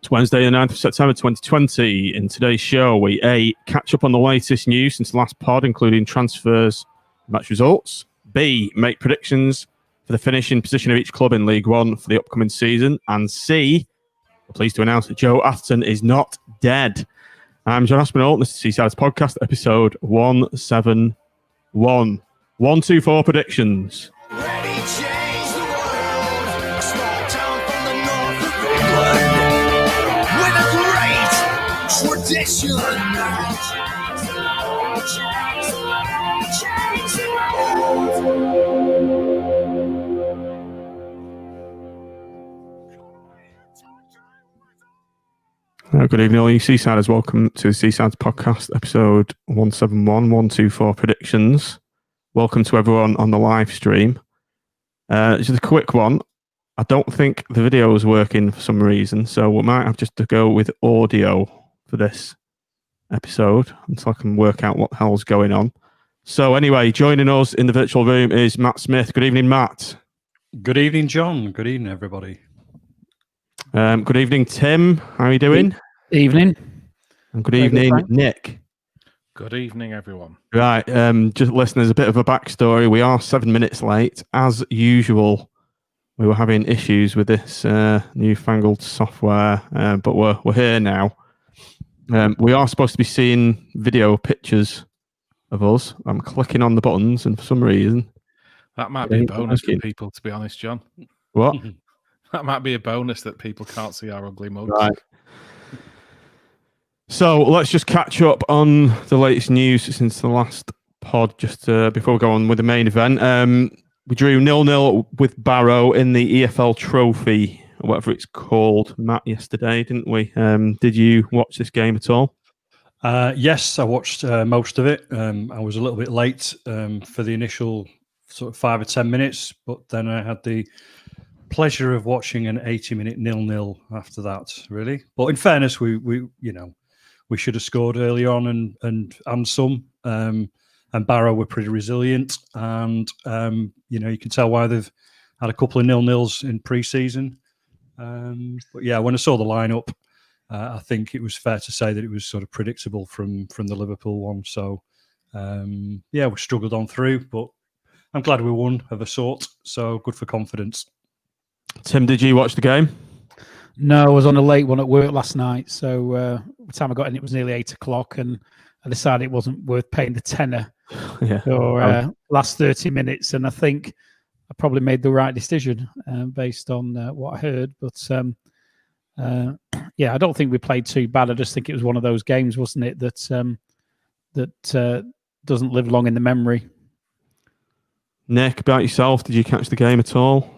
It's Wednesday, the 9th of September 2020. In today's show, we catch up on the latest news since the last pod, including transfers, match results. B, make predictions for the finishing position of each club in League One for the upcoming season. And C, we're pleased to announce that Joe Atherton is not dead. I'm John Aspinall. This is Seasiders Podcast, episode 171. 124 predictions. Ready, change the world. A small town from the north of England with a great tradition. Good evening, all you Seasiders. Welcome to the Seasiders Podcast, episode 171, 124 predictions. Welcome to everyone on the live stream. Just a quick one. I don't think the video is working for some reason, so we might have just to go with audio for this episode until I can work out what the hell's going on. So anyway, joining us in the virtual room is Matt Smith. Good evening, Matt. Good evening, John. Good evening, everybody. Good evening, Tim. How are you doing? Evening. And good evening, Nick. Good evening, everyone. Right, just listeners, a bit of a backstory. We are 7 minutes late. As usual, we were having issues with this newfangled software, but we're here now. We are supposed to be seeing video pictures of us. I'm clicking on the buttons, and for some reason... That might be a bonus for people, to be honest, John. What? That might be a bonus that people can't see our ugly mugs. Right. So let's just catch up on the latest news since the last pod, just before we go on with the main event. We drew 0-0 with Barrow in the EFL Trophy, or whatever it's called, Matt, yesterday, didn't we? Did you watch this game at all? Yes, I watched most of it. I was a little bit late for the initial sort of 5 or 10 minutes, but then I had the pleasure of watching an 80-minute 0-0 after that, really. But in fairness, we should have scored early on and some. And Barrow were pretty resilient. And, you can tell why they've had a couple of 0-0s in pre-season. But yeah, when I saw the lineup, I think it was fair to say that it was sort of predictable from the Liverpool one. So, yeah, we struggled on through, but I'm glad we won of a sort. So good for confidence. Tim, did you watch the game? No, I was on a late one at work last night. So by the time I got in, it was nearly 8 o'clock, and I decided it wasn't worth paying the tenner for last 30 minutes. And I think I probably made the right decision based on what I heard. But yeah, I don't think we played too bad. I just think it was one of those games, wasn't it, that doesn't live long in the memory. Nick, about yourself, did you catch the game at all?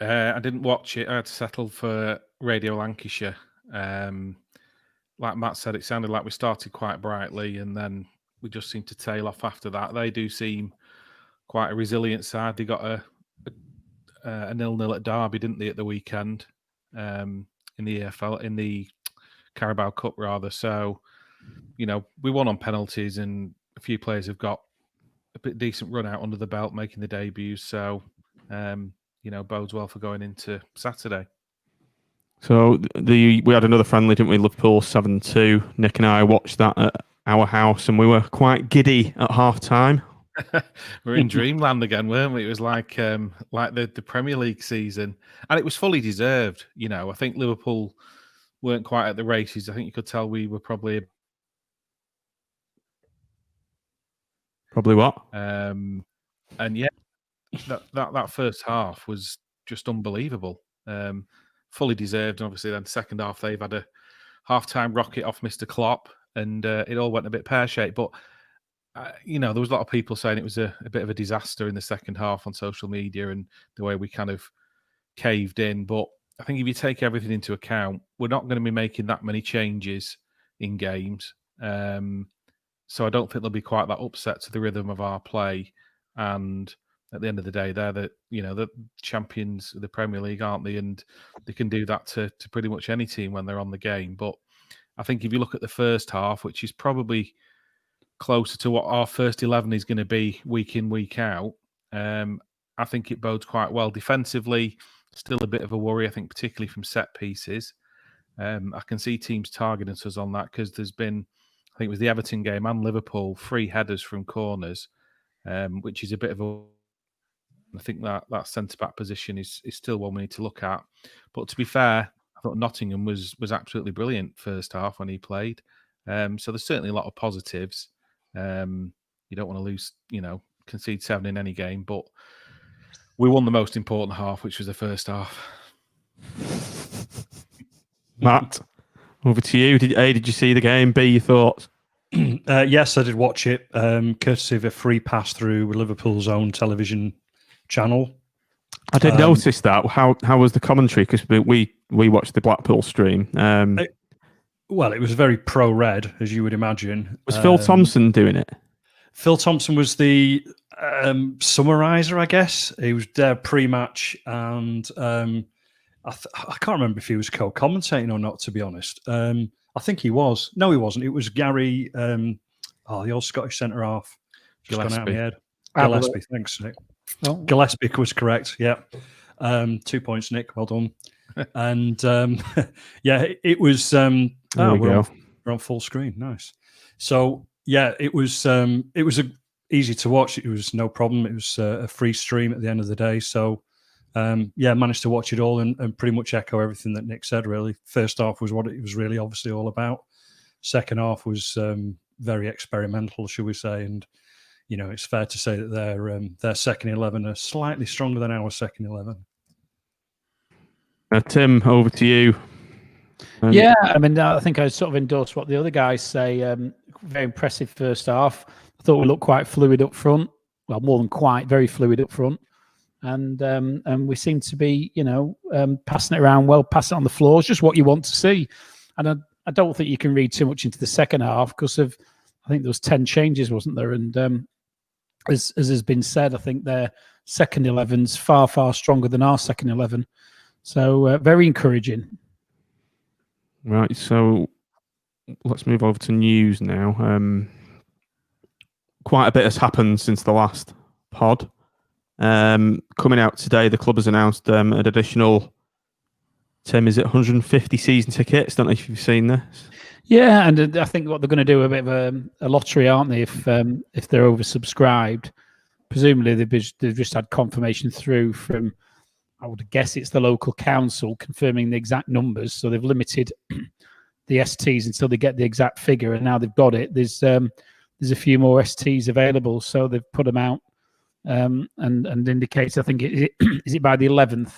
I didn't watch it. I had to settle for Radio Lancashire. Like Matt said, it sounded like we started quite brightly and then we just seemed to tail off after that. They do seem quite a resilient side. They got a 0-0 at Derby, didn't they, at the weekend in the EFL, in the Carabao Cup, rather. So, we won on penalties and a few players have got a bit decent run out under the belt making the debuts. So, bodes well for going into Saturday. So we had another friendly, didn't we? Liverpool 7-2. Nick and I watched that at our house, and we were quite giddy at half time. We're in dreamland again, weren't we? It was like the Premier League season, and it was fully deserved. I think Liverpool weren't quite at the races. I think you could tell we were probably what? And yeah, that first half was just unbelievable. Fully deserved, and obviously then second half they've had a half-time rocket off Mr. Klopp, and it all went a bit pear-shaped. But there was a lot of people saying it was a bit of a disaster in the second half on social media and the way we kind of caved in. But I think if you take everything into account, we're not going to be making that many changes in games. So I don't think there'll be quite that upset to the rhythm of our play. And at the end of the day, they're the champions of the Premier League, aren't they? And they can do that to pretty much any team when they're on the game. But I think if you look at the first half, which is probably closer to what our first 11 is going to be week in, week out, I think it bodes quite well. Defensively, still a bit of a worry, I think, particularly from set pieces. I can see teams targeting us on that because there's been, I think it was the Everton game and Liverpool, 3 headers from corners, which is a bit of a. I think that centre back position is still one we need to look at. But to be fair, I thought Nottingham was absolutely brilliant first half when he played. So there's certainly a lot of positives. You don't want to lose, concede 7 in any game, but we won the most important half, which was the first half. Matt, over to you. Did you see the game? B, your thoughts? Yes, I did watch it, courtesy of a free pass through Liverpool's own television channel. I did notice that. How was the commentary? Because we watched the Blackpool stream. Well, it was very pro-red, as you would imagine. Was Phil Thompson doing it? Phil Thompson was the summariser, I guess. He was there pre-match, and I can't remember if he was co-commentating or not, to be honest. I think he was. No, he wasn't. It was Gary, the old Scottish centre-half. Just gone out of my head. Gillespie, thanks, Nick. Oh. Gillespie was correct, yeah. 2 points, Nick. Well done. And, yeah, it was... we're on full screen. Nice. So, yeah, it was easy to watch. It was no problem. It was a free stream at the end of the day. So, managed to watch it all and pretty much echo everything that Nick said, really. First half was what it was really obviously all about. Second half was very experimental, should we say. And, it's fair to say that their second 11 are slightly stronger than our second 11. Tim, over to you. Yeah, I mean, I think I sort of endorse what the other guys say. Very impressive first half. I thought we looked quite fluid up front. Well, more than quite, very fluid up front. And we seem to be, passing it around well, passing it on the floor. It's just what you want to see. And I don't think you can read too much into the second half because of, I think there was 10 changes, wasn't there? And as has been said, I think their second 11's far, far stronger than our second 11. So very encouraging. Right, so let's move over to news now. Quite a bit has happened since the last pod. Coming out today, the club has announced an additional, Tim, is it 150 season tickets? Don't know if you've seen this. Yeah, and I think what they're going to do a bit of a lottery, aren't they? If they're oversubscribed, presumably they've just had confirmation through from, I would guess it's the local council confirming the exact numbers. So they've limited the STs until they get the exact figure, and now they've got it. There's a few more STs available, so they've put them out and indicates. I think is it by the 11th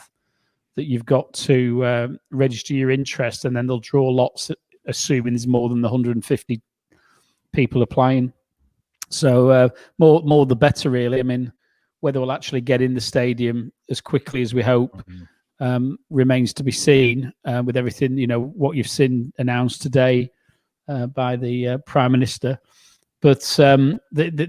that you've got to register your interest, and then they'll draw lots, assuming there's more than the 150 people applying. So more the better, really. I mean, whether we'll actually get in the stadium as quickly as we hope remains to be seen. With everything, what you've seen announced today by the Prime Minister. But the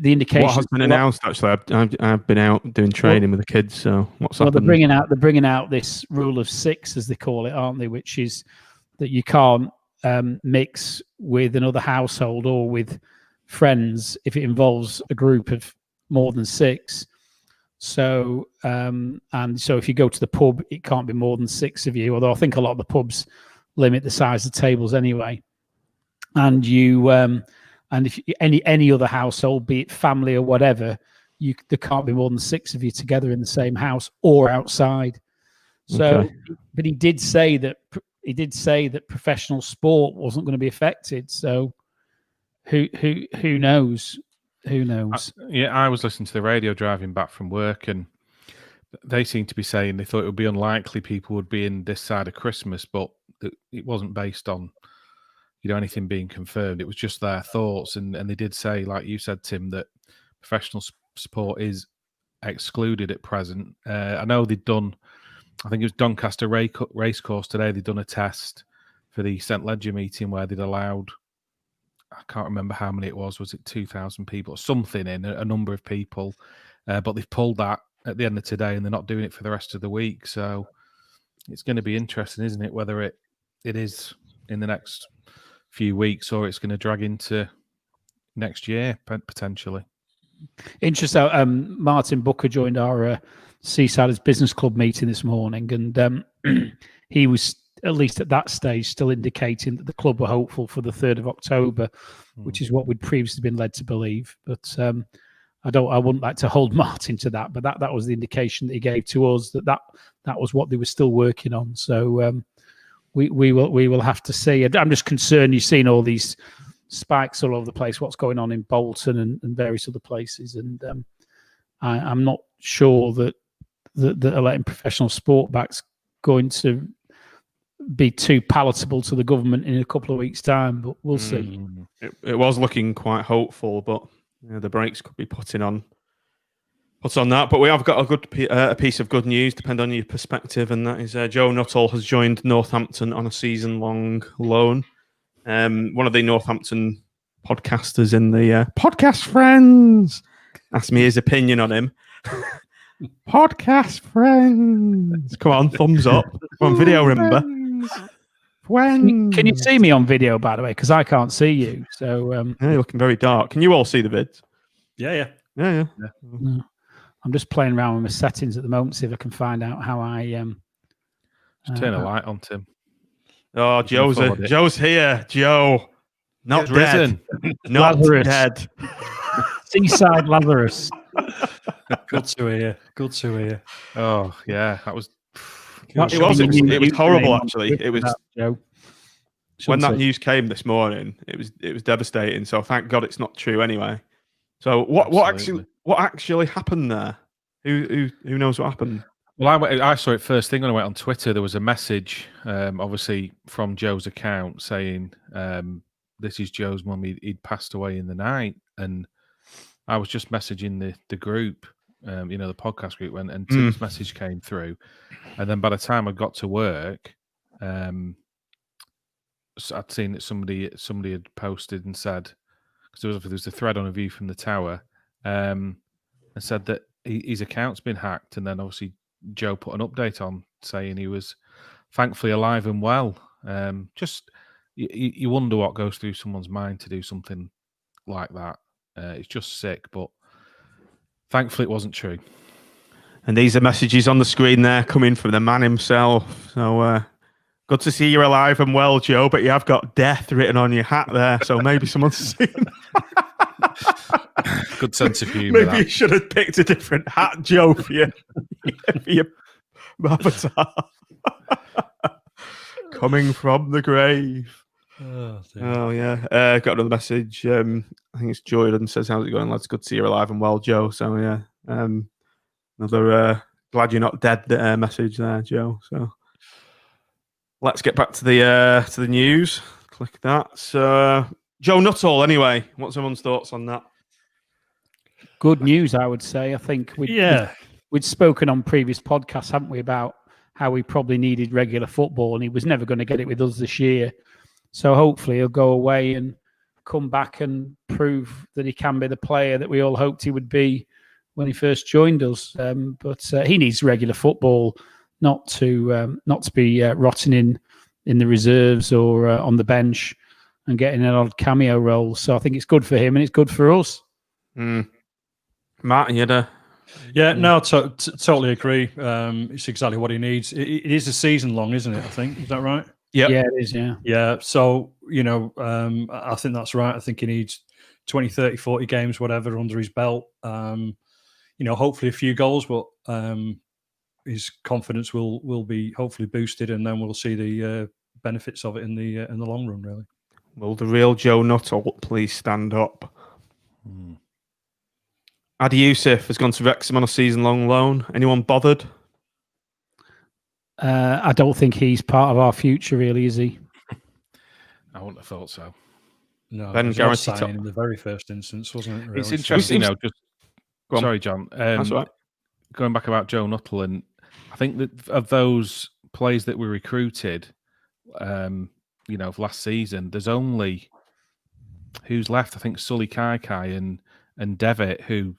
indication, what has been announced, actually, I've been out doing training with the kids. So what's happened? They're bringing out this rule of 6, as they call it, aren't they? Which is that you can't mix with another household or with friends if it involves a group of more than 6. So so if you go to the pub, it can't be more than 6 of you. Although I think a lot of the pubs limit the size of tables anyway. And you and if any other household, be it family or whatever, there can't be more than 6 of you together in the same house or outside. So, okay. But he did say that professional sport wasn't going to be affected. So who knows? Who knows? I was listening to the radio driving back from work, and they seemed to be saying they thought it would be unlikely people would be in this side of Christmas, but it wasn't based on anything being confirmed. It was just their thoughts, and they did say, like you said, Tim, that professional sport is excluded at present. I know they'd done, I think it was Doncaster Racecourse today, they'd done a test for the St Ledger meeting where they'd allowed, I can't remember how many it was it 2,000 people or something, in a number of people, but they've pulled that at the end of today and they're not doing it for the rest of the week. So it's going to be interesting, isn't it, whether it is in the next few weeks or it's going to drag into next year potentially. Interesting. Martin Booker joined our Seasiders Business Club meeting this morning, and he was at least at that stage, still indicating that the club were hopeful for the 3rd of October, which is what we'd previously been led to believe. But I wouldn't like to hold Martin to that, but that was the indication that he gave to us that was what they were still working on. So we will have to see. I'm just concerned. You've seen all these spikes all over the place. What's going on in Bolton and various other places, and I'm not sure that letting professional sport back's going to be too palatable to the government in a couple of weeks' time. But we'll see. It was looking quite hopeful, but the brakes could be put on that. But we have got a piece of good news, depending on your perspective, and that is Joe Nuttall has joined Northampton on a season-long loan. One of the Northampton podcasters in the podcast friends asked me his opinion on him. Podcast friends, come on, thumbs up. Come on, video, remember? When can you see me on video, by the way? Because I can't see you. So you're looking very dark. Can you all see the vids? Yeah. No. I'm just playing around with my settings at the moment, see if I can find out how I Just turn a light on, Tim. Oh, Joe's here. Joe, not dead. Not Lazarus. dead. Seaside Lazarus. Good to hear. Oh yeah, that was. It was horrible, actually. It was Joe. when that news came this morning. It was devastating. So thank God it's not true anyway. So what actually happened there? Who knows what happened? Well, I saw it first thing when I went on Twitter. There was a message, obviously from Joe's account, saying, "This is Joe's mum. He'd passed away in the night." And I was just messaging the group, the podcast group, and Tim's message came through. And then by the time I got to work, I'd seen that somebody had posted and said, because there was a thread on A View from the Tower, and said that his account's been hacked. And then obviously Joe put an update on saying he was thankfully alive and well. Just you wonder what goes through someone's mind to do something like that. It's just sick, but thankfully it wasn't true. And these are messages on the screen there coming from the man himself. So good to see you're alive and well, Joe, but you have got death written on your hat there. So maybe someone's seen Good sense of humour. Maybe you should have picked a different hat, Joe, for your avatar. Coming from the grave. Oh yeah. Got another message. I think it's Jordan says, "How's it going, lads? Good to see you're alive and well, Joe." So yeah. Another glad you're not dead message there, Joe. So let's get back to the news. Click that. So Joe Nuttall, anyway. What's everyone's thoughts on that? Good news, I would say. I think we'd spoken on previous podcasts, haven't we, about how we probably needed regular football, and he was never going to get it with us this year. So hopefully he'll go away and come back and prove that he can be the player that we all hoped he would be when he first joined us. But he needs regular football, not to be rotting in the reserves or on the bench and getting an odd cameo role. So I think it's good for him and it's good for us. Matt, you had a... Yeah, no, totally agree. It's exactly what he needs. It is a season long, isn't it? I think, is that right? Yeah, it is. Yeah. So I think that's right. I think he needs 20, 30, 40 games, whatever, under his belt. Hopefully a few goals, but his confidence will be hopefully boosted, and then we'll see the benefits of it in the long run. Really. Will the real Joe Nuttall please stand up? Adi Youssef has gone to Wrexham on a season-long loan. Anyone bothered? I don't think he's part of our future, really, is he? I wouldn't have thought so. No, Ben guaranteed in the very first instance, wasn't it? Really? It's interesting, Sorry, John. That's right. Going back about Joe Nuttall, and I think that of those players that we recruited, last season, there's only who's left. I think Sully Kai and Devitt, who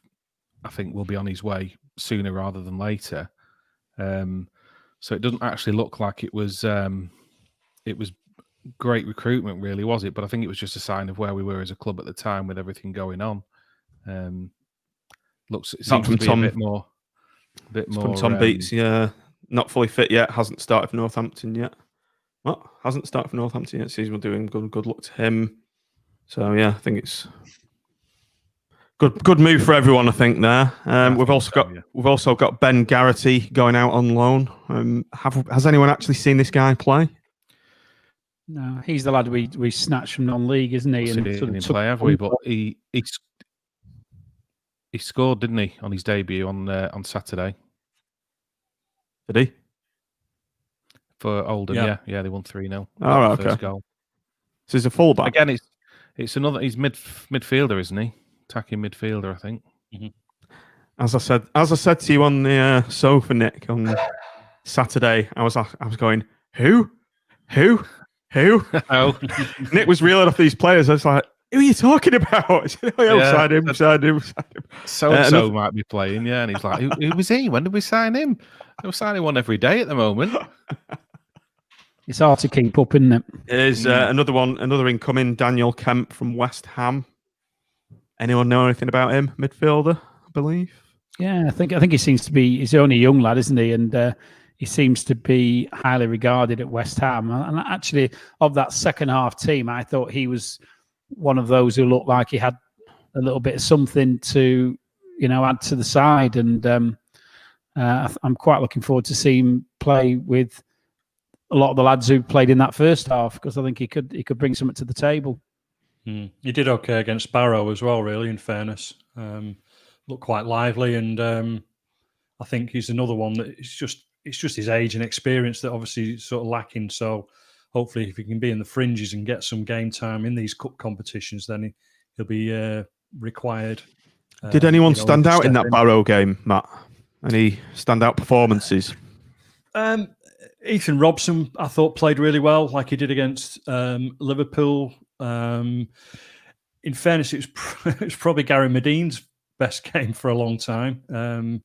I think will be on his way sooner rather than later. So it doesn't actually look like it was great recruitment, really, was it? But I think it was just a sign of where we were as a club at the time with everything going on. It seems to be a bit more. From Tom Beats, not fully fit yet. Hasn't started for Northampton yet. Well, hasn't started for Northampton yet. Season we're doing good luck to him. So yeah, I think it's good move for everyone. I think there. We've also got Ben Garrity going out on loan. Has anyone actually seen this guy play? No, he's the lad we snatched from non-league, isn't he? And didn't play, have we? But he scored, didn't he, on his debut on Saturday? Did he? For Oldham, yeah, they won 3-0. All right, okay. Goal. So he's a fullback. Again, it's another. He's midfielder, isn't he? Attacking midfielder, I think. Mm-hmm. As I said to you on the sofa, Nick, on Saturday, I was going, who? Oh, Nick was reeling off these players. I was like, who are you talking about? Sign him. So might be playing, yeah. And he's like, who was he? When did we sign him? We're signing one every day at the moment. It's hard to keep up, isn't it? There's another incoming, Daniel Kemp from West Ham. Anyone know anything about him? Midfielder, I believe. Yeah, I think he seems to be. He's only a young lad, isn't he? And he seems to be highly regarded at West Ham. And actually, of that second half team, I thought he was one of those who looked like he had a little bit of something to, add to the side. And I'm quite looking forward to seeing him play with a lot of the lads who played in that first half, because I think he could bring something to the table. He did okay against Barrow as well, really, in fairness. Looked quite lively, and I think he's another one that it's just his age and experience that obviously is sort of lacking. So hopefully if he can be in the fringes and get some game time in these cup competitions, then he'll be required. Did anyone stand out in that Barrow game, Matt? Any standout performances? Ethan Robson, I thought, played really well, like he did against Liverpool. In fairness, it was probably Gary Medine's best game for a long time,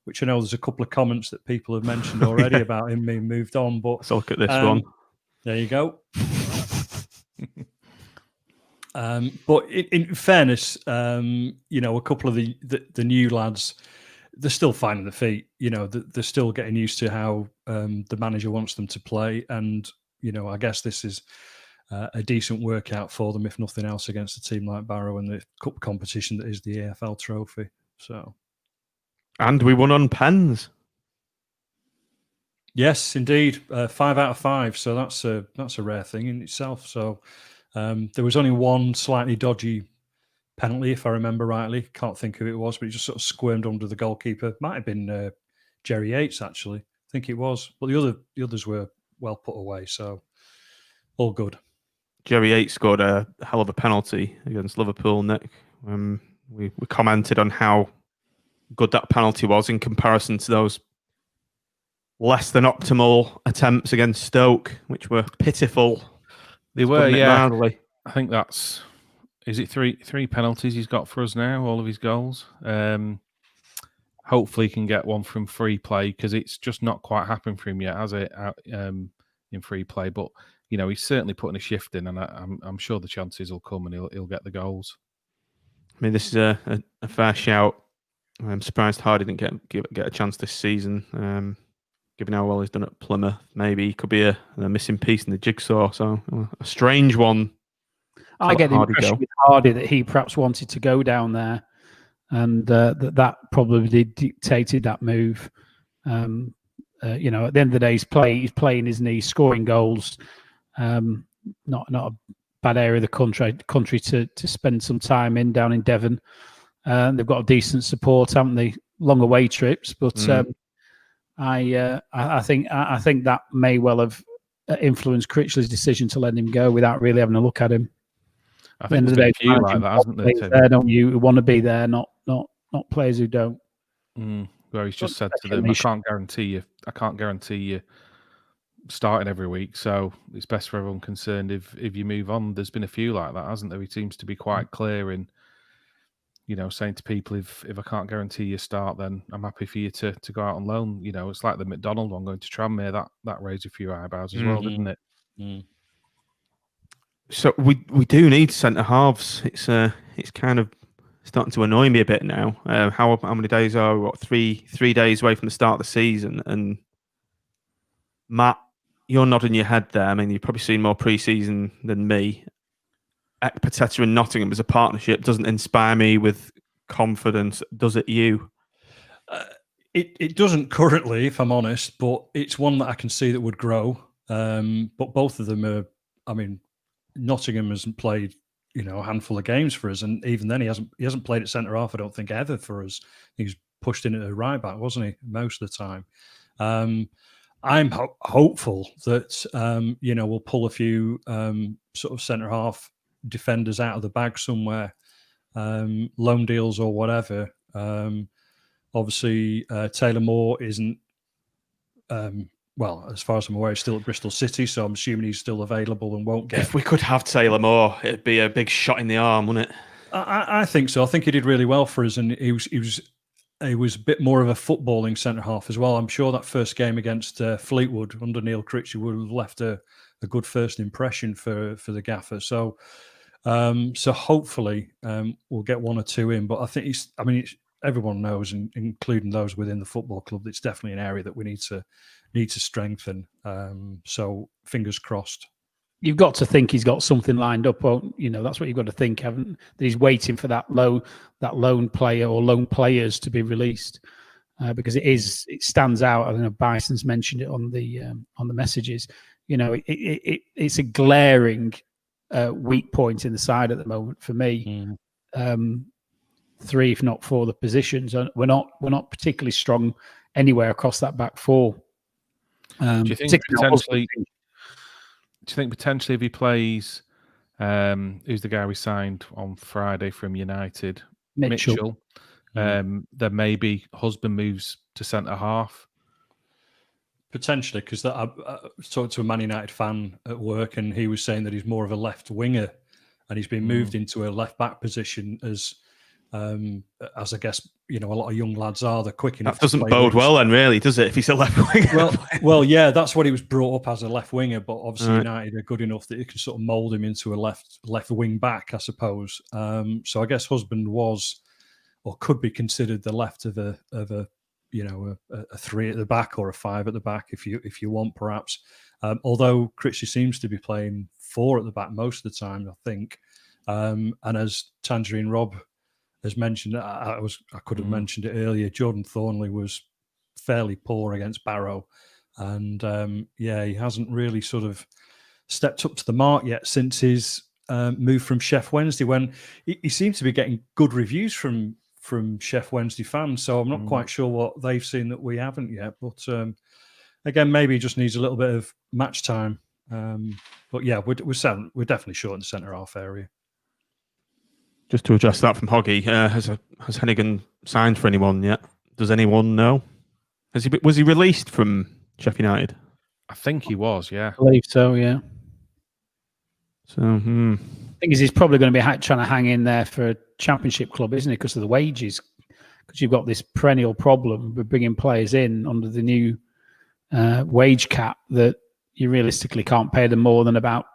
which I know there's a couple of comments that people have mentioned already about him being moved on. But let's look at this one. There you go. But in fairness, a couple of the new lads, they're still finding their feet. They're still getting used to how the manager wants them to play, and I guess this is a decent workout for them, if nothing else, against a team like Barrow and the cup competition that is the AFL Trophy. So, and we won on pens. Yes, indeed, 5 out of 5. So that's a rare thing in itself. So there was only one slightly dodgy penalty, if I remember rightly. Can't think who it was, but he just sort of squirmed under the goalkeeper. Might have been Jerry Yates, actually. I think it was. But the others were well put away. So all good. Jerry Yates scored a hell of a penalty against Liverpool, Nick. We commented on how good that penalty was in comparison to those less than optimal attempts against Stoke, which were pitiful. They were, yeah. Mildly. I think is it three penalties he's got for us now, all of his goals? Hopefully he can get one from free play, because it's just not quite happened for him yet, has it, in free play? But he's certainly putting a shift in, and I'm sure the chances will come, and he'll get the goals. I mean, this is a fair shout. I'm surprised Hardy didn't get a chance this season. Given how well he's done at Plymouth, maybe he could be a missing piece in the jigsaw. So a strange one. I get the impression with Hardy that he perhaps wanted to go down there, and that probably dictated that move. At the end of the day, he's playing, isn't he? Scoring goals. Not a bad area of the country to spend some time in, down in Devon. They've got a decent support, haven't they? Long away trips, but I think that may well have influenced Critchley's decision to let him go without really having a look at him. I think there's been a few like that, hasn't there? There, don't you? Who want to be there, not players who don't. Where he's just said to them, I can't guarantee you starting every week, so it's best for everyone concerned if you move on. There's been a few like that, hasn't there? He seems to be quite clear in, saying to people, if I can't guarantee you start, then I'm happy for you to go out on loan. It's like the McDonald one going to Tranmere. That raised a few eyebrows as well, didn't it? So we do need centre halves. It's kind of starting to annoy me a bit now. How many days are we? What, three days away from the start of the season, and Matt you're nodding your head there. I mean, you've probably seen more pre-season than me. Ekpiteta and Nottingham as a partnership doesn't inspire me with confidence. Does it you? It doesn't currently, if I'm honest, but it's one that I can see that would grow. But both of them are, I mean, Nottingham hasn't played, a handful of games for us, and even then he hasn't played at centre half. I don't think ever for us. He was pushed in at a right back, wasn't he, most of the time? I'm hopeful that we'll pull a few sort of centre half defenders out of the bag somewhere, loan deals or whatever. Obviously, Taylor Moore isn't. Well, as far as I'm aware, he's still at Bristol City, so I'm assuming he's still available and won't get. If we could have Taylor Moore, it'd be a big shot in the arm, wouldn't it? I think so. I think he did really well for us, and he was a bit more of a footballing centre half as well. I'm sure that first game against Fleetwood under Neil Critchley would have left a good first impression for the gaffer. So hopefully we'll get one or two in. But I think everyone knows, including those within the football club, that it's definitely an area that we need to strengthen. So fingers crossed. You've got to think he's got something lined up. Or, that's what you've got to think, haven't? That he's waiting for that lone player or lone players to be released, because it stands out. I don't know. Bison's mentioned it on the messages. It's a glaring weak point in the side at the moment for me. Three, if not four, the positions. We're not particularly strong anywhere across that back four. Do you think potentially if he plays, who's the guy we signed on Friday from United? Mitchell. Then maybe Husband moves to centre half. Potentially, because I talked to a Man United fan at work, and he was saying that he's more of a left winger, and he's been moved into a left back position as I guess a lot of young lads are. They're quick enough. That doesn't bode well, then, really, does it? If he's a left winger. Well, yeah, that's what he was brought up as, a left winger. But obviously, United are good enough that you can sort of mould him into a left wing back, I suppose. So I guess Husband was, or could be considered, the left of a three at the back or a five at the back, if you want, perhaps. Although Critchley seems to be playing four at the back most of the time, I think. And as Tangerine Rob has mentioned, I could have mentioned it earlier, Jordan Thornley was fairly poor against Barrow, and he hasn't really sort of stepped up to the mark yet since his move from Chef Wednesday, when he seems to be getting good reviews from Chef Wednesday fans. So I'm not quite sure what they've seen that we haven't yet, but again, maybe he just needs a little bit of match time. But yeah, we're definitely short in the centre half area. Just to address that from Hoggy, has Hennigan signed for anyone yet? Does anyone know? Was he released from Sheffield United? I think he was, yeah. I believe so, yeah. So, thing is, he's probably going to be trying to hang in there for a championship club, isn't he? Because of the wages. Because you've got this perennial problem with bringing players in under the new wage cap that you realistically can't pay them more than about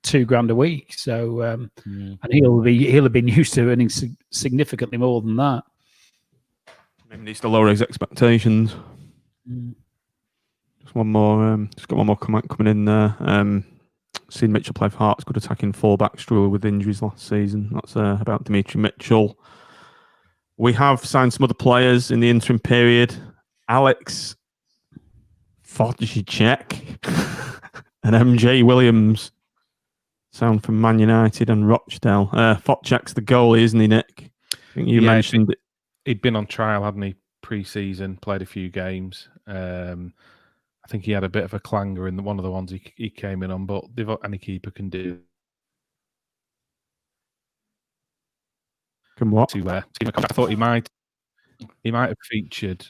$2,000 a week. So, and he'll have been used to earning significantly more than that. Maybe needs to lower his expectations. Just one more. Just got one more comment coming in there. Seen Mitchell play for Hearts, good attacking fullback, struggled with injuries last season. That's about Dimitri Mitchell. We have signed some other players in the interim period. Alex Fodjicek and MJ Williams. Sound from Man United and Rochdale. Fodjicek's the goalie, isn't he, Nick? I think you mentioned it. He'd been on trial, hadn't he, pre-season, played a few games. I think he had a bit of a clanger in one of the ones he came in on, but any keeper can do. Can what? I thought he might have featured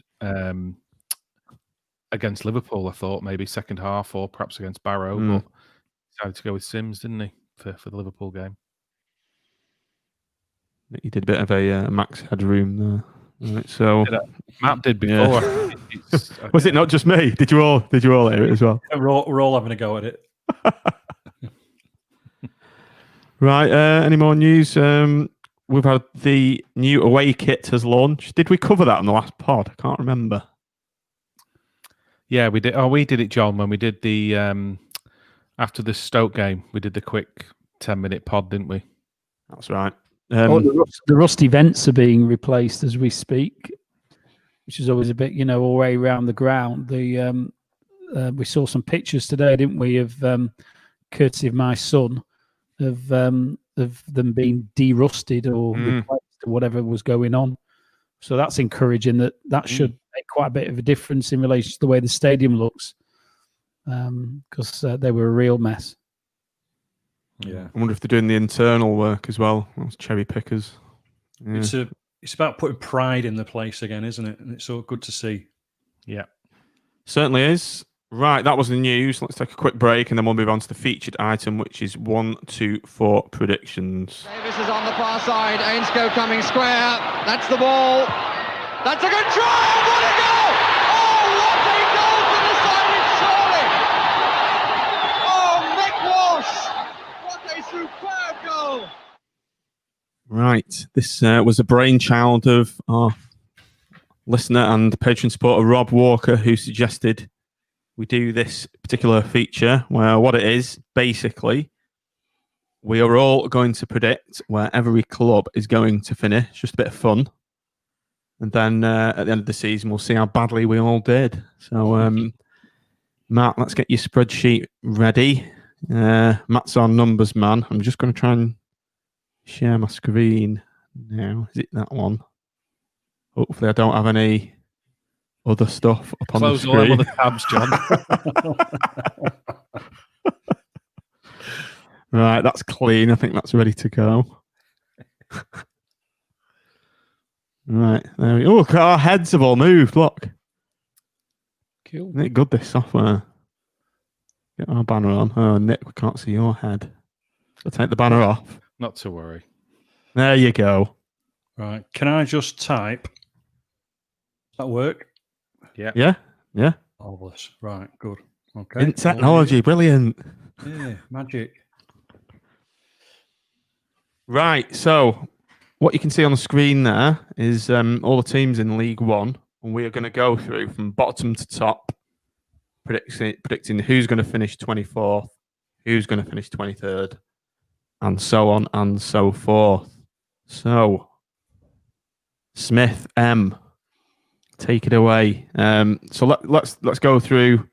against Liverpool. I thought maybe second half, or perhaps against Barrow, but decided to go with Sims, didn't he, for the Liverpool game? He did a bit of a max headroom there. Right, so Matt did before. Yeah. Was it not just me? Did you all hear it as well? We're all having a go at it. Right. Any more news? We've had the new away kit has launched. Did we cover that on the last pod? I can't remember. Yeah, we did. Oh, we did it, John, when we did the after the Stoke game. We did the quick 10-minute pod, didn't we? That's right. The rusty vents are being replaced as we speak, which is always a bit, all the way around the ground. We saw some pictures today, didn't we, of courtesy of my son, of them being derusted or replaced or whatever was going on. So that's encouraging. That should make quite a bit of a difference in relation to the way the stadium looks, because they were a real mess. Yeah, I wonder if they're doing the internal work as well. Those cherry pickers. Yeah. It's about putting pride in the place again, isn't it? And it's so good to see. Yeah, Certainly is. Right, that was the news. Let's take a quick break and then we'll move on to the featured item, which is 1, 2, 4 predictions. Davis is on the far side. Ainscough coming square. That's the ball. That's a good try. What a goal! Oh, what a goal for the side of Chorley! Oh, Mick Walsh! What a superb goal! Right, this was a brainchild of our listener and patron supporter Rob Walker, who suggested we do this particular feature where what it is, basically, we are all going to predict where every club is going to finish. Just a bit of fun. And then at the end of the season, we'll see how badly we all did. So, Matt, let's get your spreadsheet ready. Matt's our numbers man. I'm just going to try and share my screen now. Is it that one? Hopefully I don't have any other stuff up on the close screen. all the tabs, John. Right, that's clean. I think that's ready to go. Right, there we go. Oh, look, our heads have all moved. Look. Cool. Isn't it good, this software? Get our banner on. Oh, Nick, we can't see your head. So take the banner off. Not to worry. There you go. Right. Can I just type? Does that work? Yeah. Yeah, yeah. Marvelous. Right. Good. Okay. In technology, brilliant. Yeah. Magic. Right, so what you can see on the screen there is all the teams in League One, and we are going to go through from bottom to top, predicting who's going to finish 24th, who's going to finish 23rd, and so on and so forth. So, Smith M, take it away. So let's go through.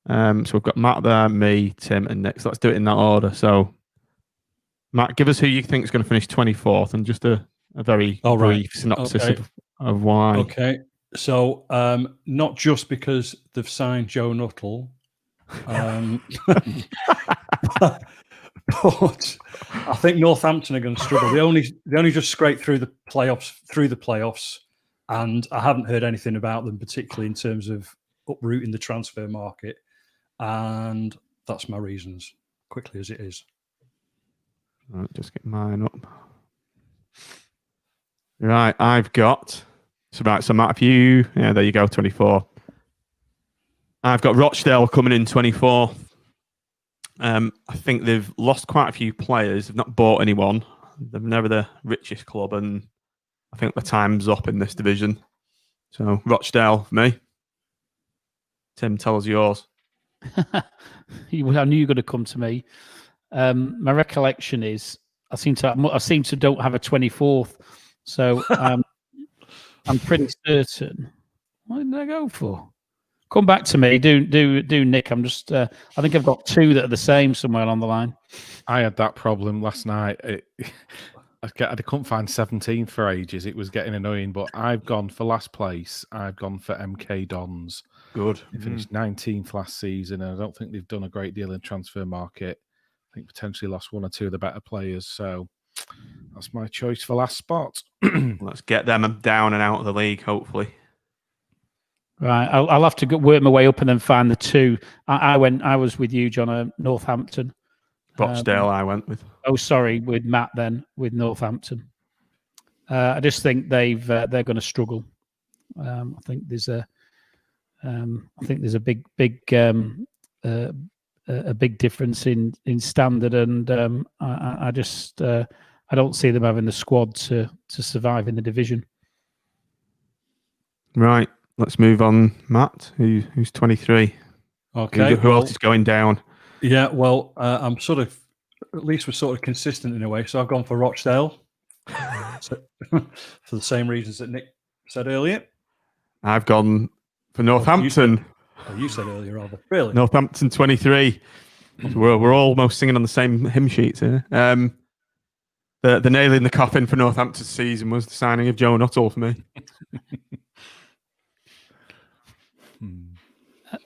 So we've got Matt there, me, Tim, and Nick. So let's do it in that order. So, Matt, give us who you think is going to finish 24th, and just a very brief synopsis of why. Okay. So, not just because they've signed Joe Nuttall, but I think Northampton are going to struggle. They only just scraped through the playoffs, and I haven't heard anything about them particularly in terms of uprooting the transfer market, and that's my reasons. Quickly as it is. Right, just get mine up. Right, I've got. So Matt, if you, there you go, 24. I've got Rochdale coming in 24th. I think they've lost quite a few players. They've not bought anyone. They're never the richest club, and I think the time's up in this division. So Rochdale for me. Tim, tell us yours. I knew you were going to come to me. My recollection is I seem to don't have a 24th, so I'm pretty certain. What did I go for? Come back to me. Do Nick. I'm just. I think I've got two that are the same somewhere on the line. I had that problem last night. I couldn't find 17th for ages. It was getting annoying, but I've gone for last place. I've gone for MK Dons. Good. They finished 19th last season, and I don't think they've done a great deal in transfer market. I think potentially lost one or two of the better players. So that's my choice for last spot. Let's get them down and out of the league, hopefully. Right, I'll have to work my way up and then find the two. I was with you, John, Northampton. Rochdale, I went with. Oh, sorry, with Matt then with Northampton. I just think they're going to struggle. I think there's a big difference in standard, and I don't see them having the squad to survive in the division. Right. let's move on. Matt, who's 23? Okay. Who else is going down? Yeah, well, I'm sort of, at least we're sort of consistent in a way. So I've gone for Rochdale so, for the same reasons that Nick said earlier. I've gone for Northampton. You said earlier, rather. Really? Northampton 23. So we're almost singing on the same hymn sheets here. The nail in the coffin for Northampton's season was the signing of Joe Nuttall for me.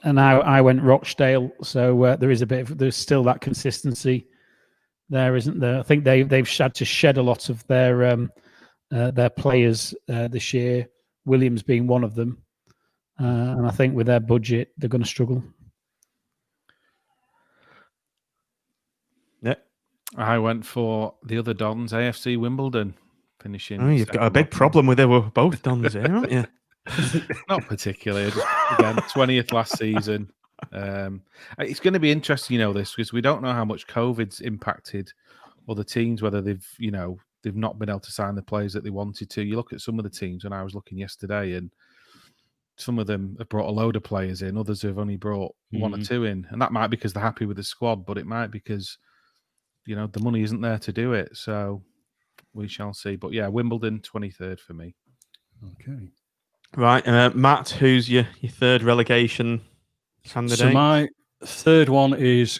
And I went Rochdale, so there's still that consistency there, isn't there? I think they've had to shed a lot of their players this year. Williams being one of them, and I think with their budget, they're going to struggle. Yeah, I went for the other Dons, AFC Wimbledon, finishing. Oh, you've got a big problem with it. We're both Dons here, haven't you? Not particularly. Just, again, 20th last season. It's going to be interesting, this, because we don't know how much COVID's impacted other teams, whether they've not been able to sign the players that they wanted to. You look at some of the teams, and I was looking yesterday, and some of them have brought a load of players in. Others have only brought one or two in. And that might be because they're happy with the squad, but it might be because, the money isn't there to do it. So we shall see. But yeah, Wimbledon, 23rd for me. Okay. Right, Matt, who's your third relegation candidate? So my third one is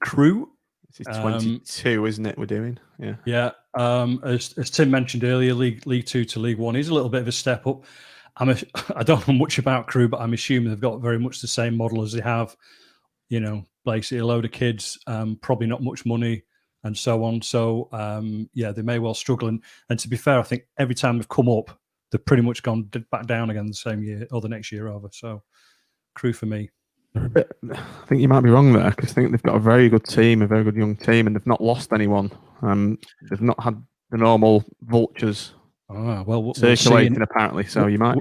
Crewe. This is 22, isn't it? We're doing, yeah. Yeah. As Tim mentioned earlier, League Two to League One is a little bit of a step up. I don't know much about Crewe, but I'm assuming they've got very much the same model as they have. Basically a load of kids, probably not much money, and so on. So they may well struggle. And to be fair, I think every time they've come up, they've pretty much gone back down again the same year or the next year over. So, Crewe for me. I think you might be wrong there, because I think they've got a very good team, a very good young team, and they've not lost anyone. They've not had the normal vultures circulating, we'll apparently. So you might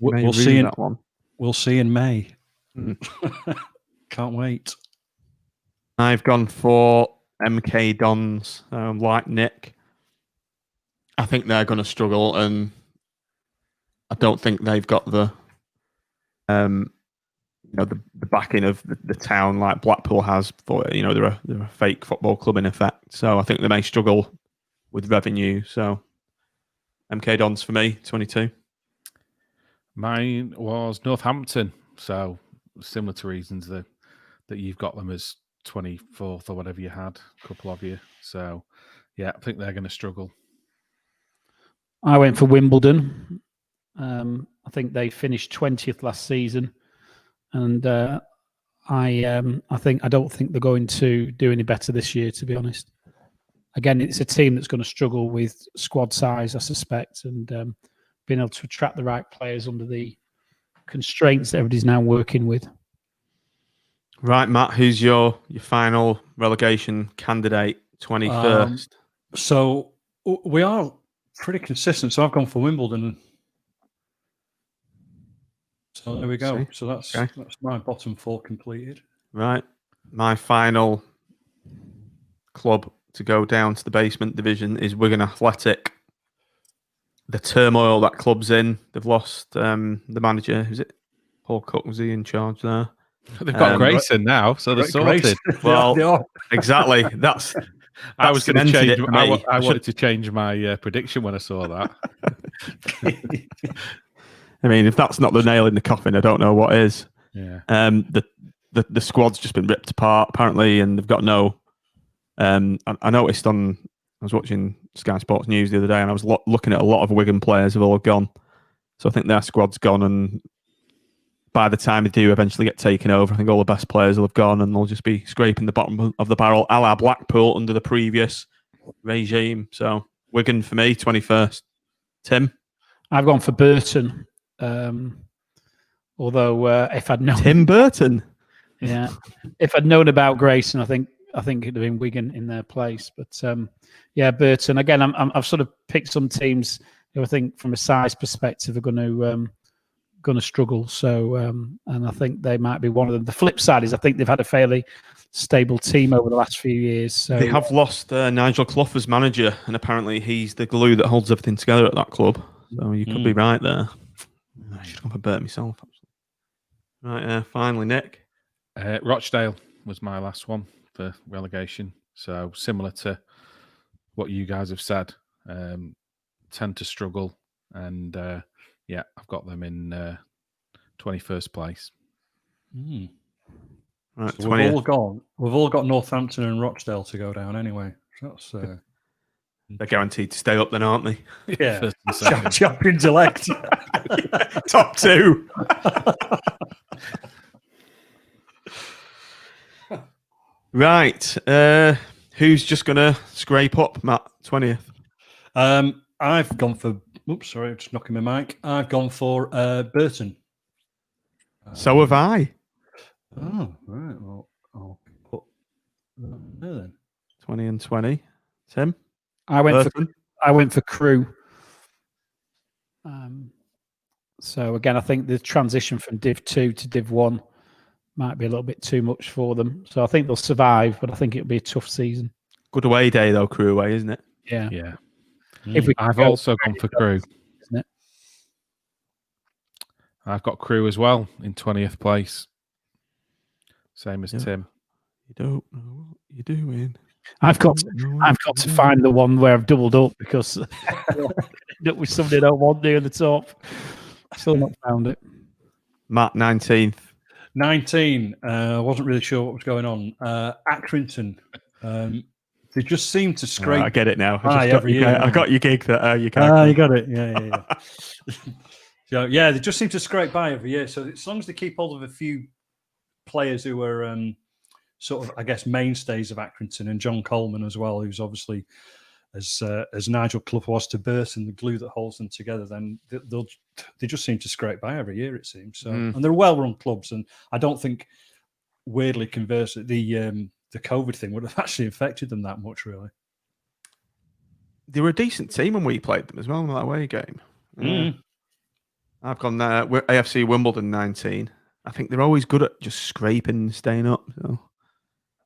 we'll see that one. We'll see in May. Can't wait. I've gone for MK Dons, like Nick. I think they're going to struggle, and I don't think they've got the the backing of the town like Blackpool has. For they're a fake football club in effect, so I think they may struggle with revenue. So MK Dons for me, 22. Mine was Northampton, so similar to reasons that you've got them as 24th or whatever you had, a couple of you. So yeah, I think they're going to struggle. I went for Wimbledon. I think they finished 20th last season, and I don't think they're going to do any better this year, to be honest. Again, it's a team that's going to struggle with squad size, I suspect, and being able to attract the right players under the constraints that everybody's now working with. Right, Matt, who's your final relegation candidate, 21st? So we are pretty consistent. So I've gone for Wimbledon. So there we go. So that's my bottom four completed. Right. My final club to go down to the basement division is Wigan Athletic. The turmoil that club's in, they've lost the manager. Is it Paul Cook? Was he in charge there? They've got Grayson now, so they're sorted. Well, exactly. I was going to change. I wanted to change my prediction when I saw that. I mean, if that's not the nail in the coffin, I don't know what is. Yeah. The squad's just been ripped apart apparently, and they've got no. I noticed I was watching Sky Sports News the other day, and I was looking at a lot of Wigan players have all gone. So I think their squad's gone, and by the time they do eventually get taken over, I think all the best players will have gone, and they'll just be scraping the bottom of the barrel, a la Blackpool under the previous regime. So Wigan for me, 21st. Tim? I've gone for Burton. Although if I'd known Tim Burton, yeah, if I'd known about Grayson, I think it'd have been Wigan in their place. But yeah, Burton again. I've sort of picked some teams who I think, from a size perspective, are going to struggle. So and I think they might be one of them. The flip side is I think they've had a fairly stable team over the last few years. So they have lost Nigel Clough as manager, and apparently he's the glue that holds everything together at that club. So you could be right there. should have gone for Burt myself. Actually. Right, finally, Nick. Rochdale was my last one for relegation. So similar to what you guys have said, tend to struggle. And I've got them in 21st place. Right, So we've all got Northampton and Rochdale to go down anyway. That's they're guaranteed to stay up then, aren't they? yeah. First and second. Champions elect. Top two. Right. Who's just going to scrape up, Matt? 20th. I've gone for. Oops, sorry, I'm just knocking my mic. I've gone for Burton. So have I. Oh, right. Well, I'll put that there then. 20 and 20. Tim? I went Burton? for Crew. So again, I think the transition from Div 2 to Div 1 might be a little bit too much for them. So I think they'll survive, but I think it'll be a tough season. Good away day, though, Crew away, isn't it? Yeah. Yeah. If we I've go also gone for Crew. isn't it? I've got Crew as well in 20th place. Same as Yeah. Tim. You don't know what you're doing. I've got to find the one where I've doubled up because that was somebody I don't want near the top. Still not found it. Matt, 19th. 19. I wasn't really sure what was going on. Accrington. They just seem to scrape. I get it now. Aye, every year. I got your gig that you can't. Ah, you got it. Yeah. So yeah, they just seem to scrape by every year. So as long as they keep hold of a few players who are sort of, I guess, mainstays of Accrington, and John Coleman as well, who's obviously, as Nigel Clough was to Burton, the glue that holds them together, then they just seem to scrape by every year, it seems. So, and they're well-run clubs, and I don't think, weirdly conversely, the COVID thing would have actually affected them that much, really. They were a decent team when we played them as well in that away game. I've gone AFC Wimbledon 19. I think they're always good at just scraping and staying up. So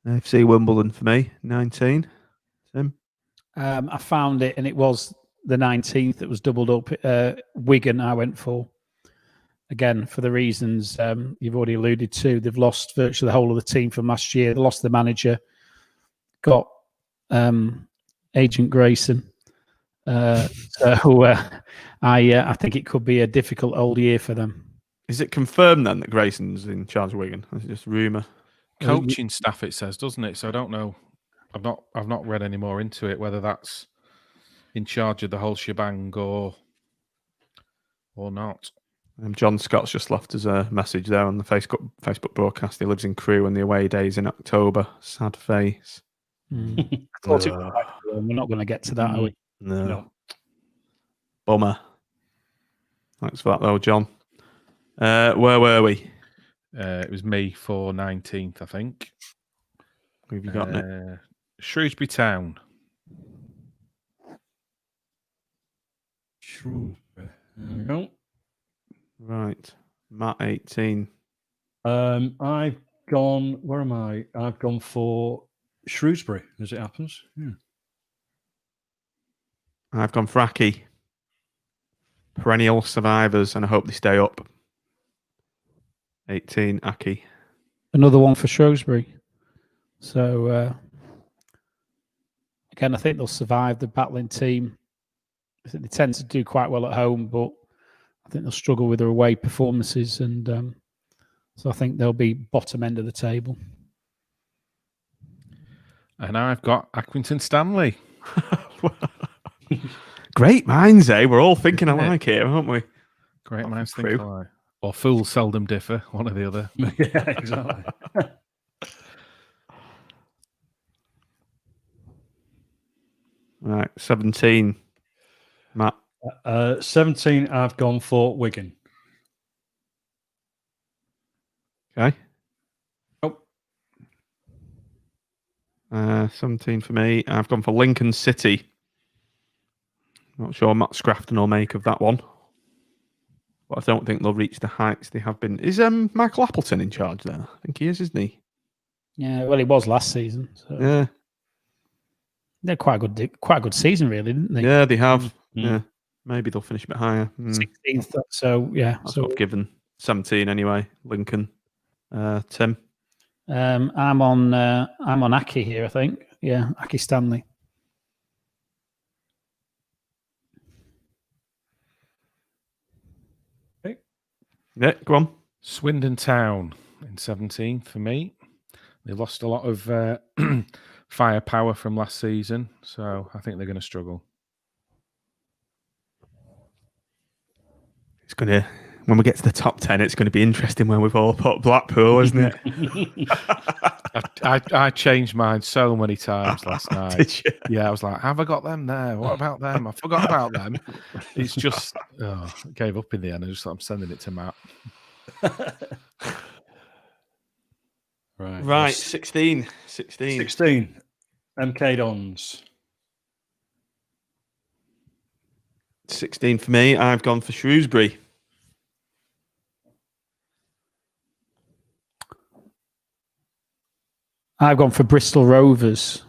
AFC Wimbledon for me, 19. Tim? I found it, and it was the 19th that was doubled up. Wigan I went for. Again, for the reasons you've already alluded to. They've lost virtually the whole of the team from last year. They lost the manager, got Agent Grayson. I think it could be a difficult old year for them. Is it confirmed then that Grayson's in charge of Wigan? Or is it just rumour? Coaching staff, it says, doesn't it? So I don't know. I've not read any more into it, whether that's in charge of the whole shebang or not. John Scott's just left us a message there on the Facebook broadcast. He lives in Crewe and the away days in October. Sad face. I thought it was we're not going to get to that, are we? No. Bummer. Thanks for that, though, John. Where were we? It was me for 19th, I think. Who have you got, Nick? Shrewsbury Town. Shrewsbury. There we go. Right. Matt, 18. I've gone. Where am I? I've gone for Shrewsbury, as it happens. Yeah. I've gone for Aki. Perennial survivors, and I hope they stay up. 18, Aki. Another one for Shrewsbury. So, again, I think they'll survive the battling team. I think they tend to do quite well at home, but I think they'll struggle with their away performances. And so I think they'll be bottom end of the table. And I've got Accrington Stanley. Great minds, eh? We're all thinking alike here, aren't we? Great minds think alike. Or fools seldom differ, one or the other. Yeah, exactly. Right, 17. Matt. 17, I've gone for Wigan. Okay. Oh. 17 for me. I've gone for Lincoln City. Not sure Matt Scrafton will make of that one. But I don't think they'll reach the heights they have been. Is Michael Appleton in charge there? I think he is, isn't he? Yeah, well, he was last season. So. Yeah. They're quite a good season, really, didn't they? Yeah, they have. Yeah. Maybe they'll finish a bit higher. 16th. So yeah, That's so what I've given. 17 anyway. Lincoln. Tim. I'm on Aki here. I think. Yeah, Aki Stanley. Yeah, go on. Swindon Town in 17th for me. They lost a lot of firepower from last season, so I think they're going to struggle. It's going to, when we get to the top 10, it's going to be interesting when we've all put Blackpool, isn't it? I changed mine so many times last night. Did you? Yeah, I was like, have I got them there? What about them? I forgot about them. It's just, I gave up in the end. I just thought I'm sending it to Matt. Right, 16. 16. MK Dons. 16 for me. I've gone for Shrewsbury. I've gone for Bristol Rovers.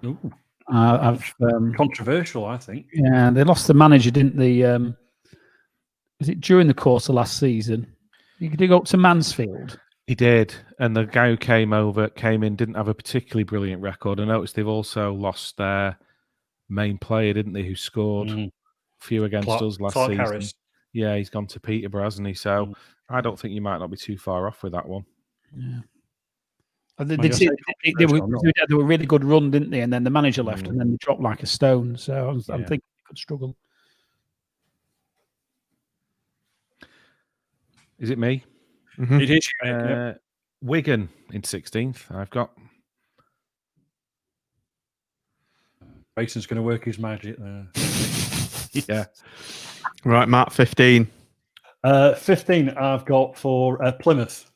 Ooh. I've Controversial, I think. Yeah, they lost the manager, didn't they? Was it during the course of last season? You could go up to Mansfield. He did, and the guy who came in, didn't have a particularly brilliant record. I noticed they've also lost their main player, didn't they, who scored a few against us last season. Harris. Yeah, he's gone to Peterborough, hasn't he? So I don't think you might not be too far off with that one. Yeah. They were a really good run, didn't they? And then the manager left, and then they dropped like a stone. So I'm thinking they could struggle. Is it me? Mm-hmm. It is. Wigan in 16th. I've got. Mason's going to work his magic there. Yeah. Right, Matt, 15. 15 I've got for Plymouth.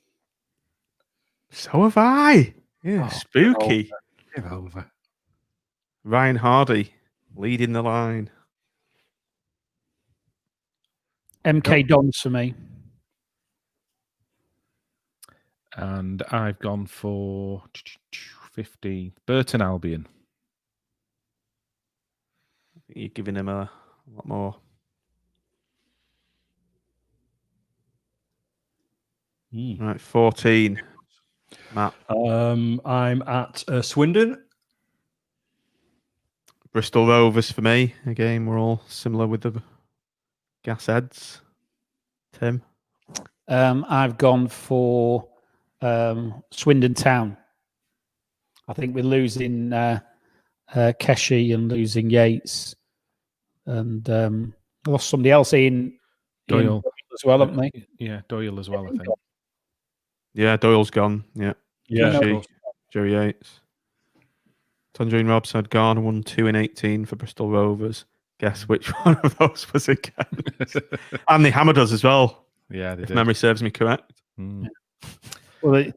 So have I. Yeah, spooky. Give over. Ryan Hardy leading the line. MK Dons for me. And I've gone for 15. Burton Albion. I think you're giving him a lot more. Right, 14. Matt. I'm at Swindon. Bristol Rovers for me. Again, we're all similar with the gas heads. Tim. I've gone for Swindon Town. I think we're losing Keshi and losing Yates, and lost somebody else in Doyle as well, haven't they? Yeah, Doyle as well, I think. Yeah, Doyle's gone. Yeah. Yeah. Joe Yates. Tangerine Robson had gone 1-2 in 18 for Bristol Rovers. Guess which one of those was again? And they hammered us as well. Yeah, they if did. memory serves me correct. Well,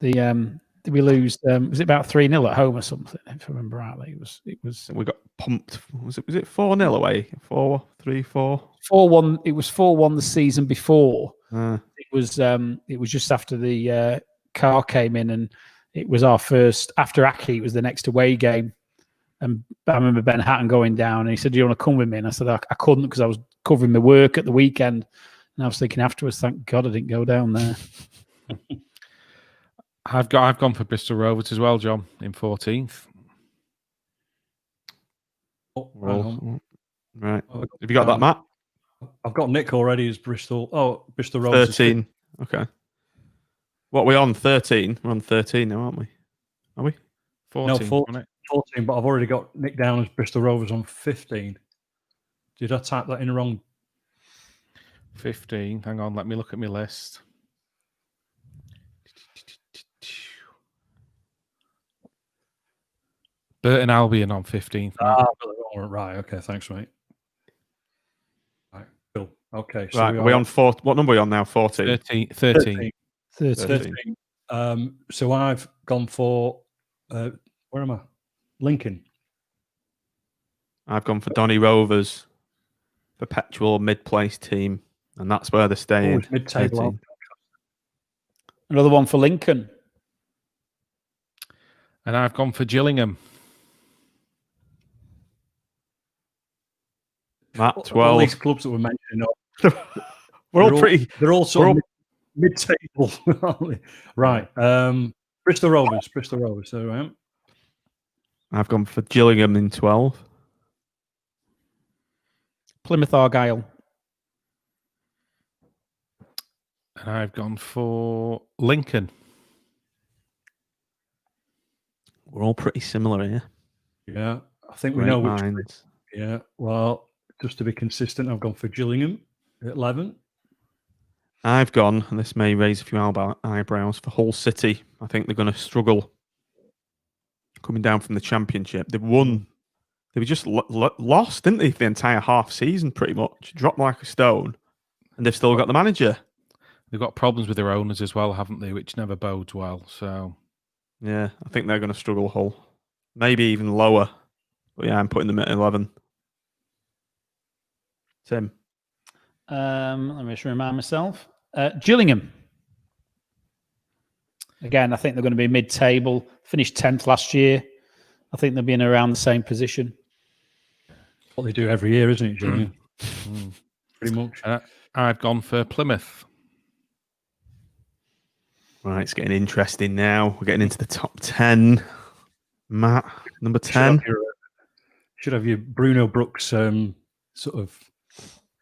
did we lose? Was it about 3-0 at home or something? If I remember rightly, it was. We got pumped. Was it 4-0 away? 4-3-4. 4-1. It was 4-1 the season before. It was just after the car came in, and it was our first after Aki. It was the next away game, and I remember Ben Hatton going down, and he said, "Do you want to come with me?" And I said, "I couldn't because I was covering my work at the weekend." And I was thinking afterwards, thank God I didn't go down there. I've gone for Bristol Rovers as well, John, in 14th. Right. Have you got that, Matt? I've got Nick already as Bristol. Oh, Bristol Rovers. 13. Okay. What are we on? 13? We're on 13 now, aren't we? Are we? 14. No, 14, but I've already got Nick down as Bristol Rovers on 15. Did I type that in wrong? 15. Hang on, let me look at my list. Burton Albion on 15th. Right. Okay. Thanks, mate. Right. Cool. Okay. So right. Are we on 4? What number are we on now? 14? 13. 13. So I've gone for where am I? Lincoln. I've gone for Donny Rovers, perpetual mid-place team, and that's where they're staying. Mid-table. Another one for Lincoln. And I've gone for Gillingham. Matt, All 12. these clubs that we're mentioning, We're all pretty. They're all sort we're of mid-table, aren't they? Right. Bristol Rovers. So I've gone for Gillingham in 12. Plymouth Argyle. And I've gone for Lincoln. We're all pretty similar here. yeah, I think we Great know which. minds. Yeah. Well, just to be consistent, I've gone for Gillingham at 11. I've gone, and this may raise a few eyebrows, for Hull City. I think they're going to struggle coming down from the Championship. They've won. They were just lost, didn't they, the entire half season, pretty much. Dropped like a stone, and they've still got the manager. They've got problems with their owners as well, haven't they? Which never bodes well. So, yeah, I think they're going to struggle, Hull. Maybe even lower. But yeah, I'm putting them at 11. Tim? Let me just remind myself. Gillingham. Again, I think they're going to be mid-table. Finished 10th last year. I think they'll be in around the same position. What they do every year, isn't it, Gillingham? Pretty much. I've gone for Plymouth. Right, it's getting interesting now. We're getting into the top 10. Matt, number 10. Should have your Bruno Brooks sort of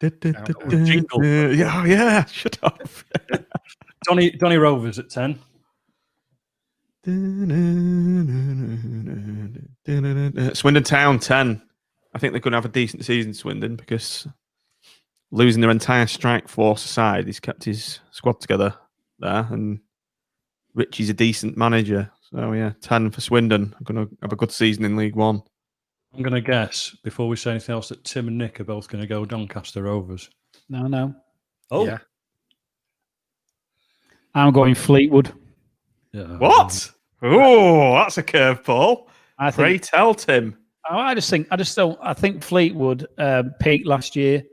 Jingle. Yeah, shut up. Donny Rovers at 10. Swindon Town 10. I think they're going to have a decent season, Swindon, because losing their entire strike force aside, he's kept his squad together there, and Richie's a decent manager. So yeah, 10 for Swindon. I'm going to have a good season in League One. I'm going to guess, before we say anything else, that Tim and Nick are both going to go Doncaster Rovers. No. Oh, Yeah. I'm going Fleetwood. Yeah. What? Oh, that's a curveball. I Pray think. tell, Tim. I think Fleetwood peaked last year,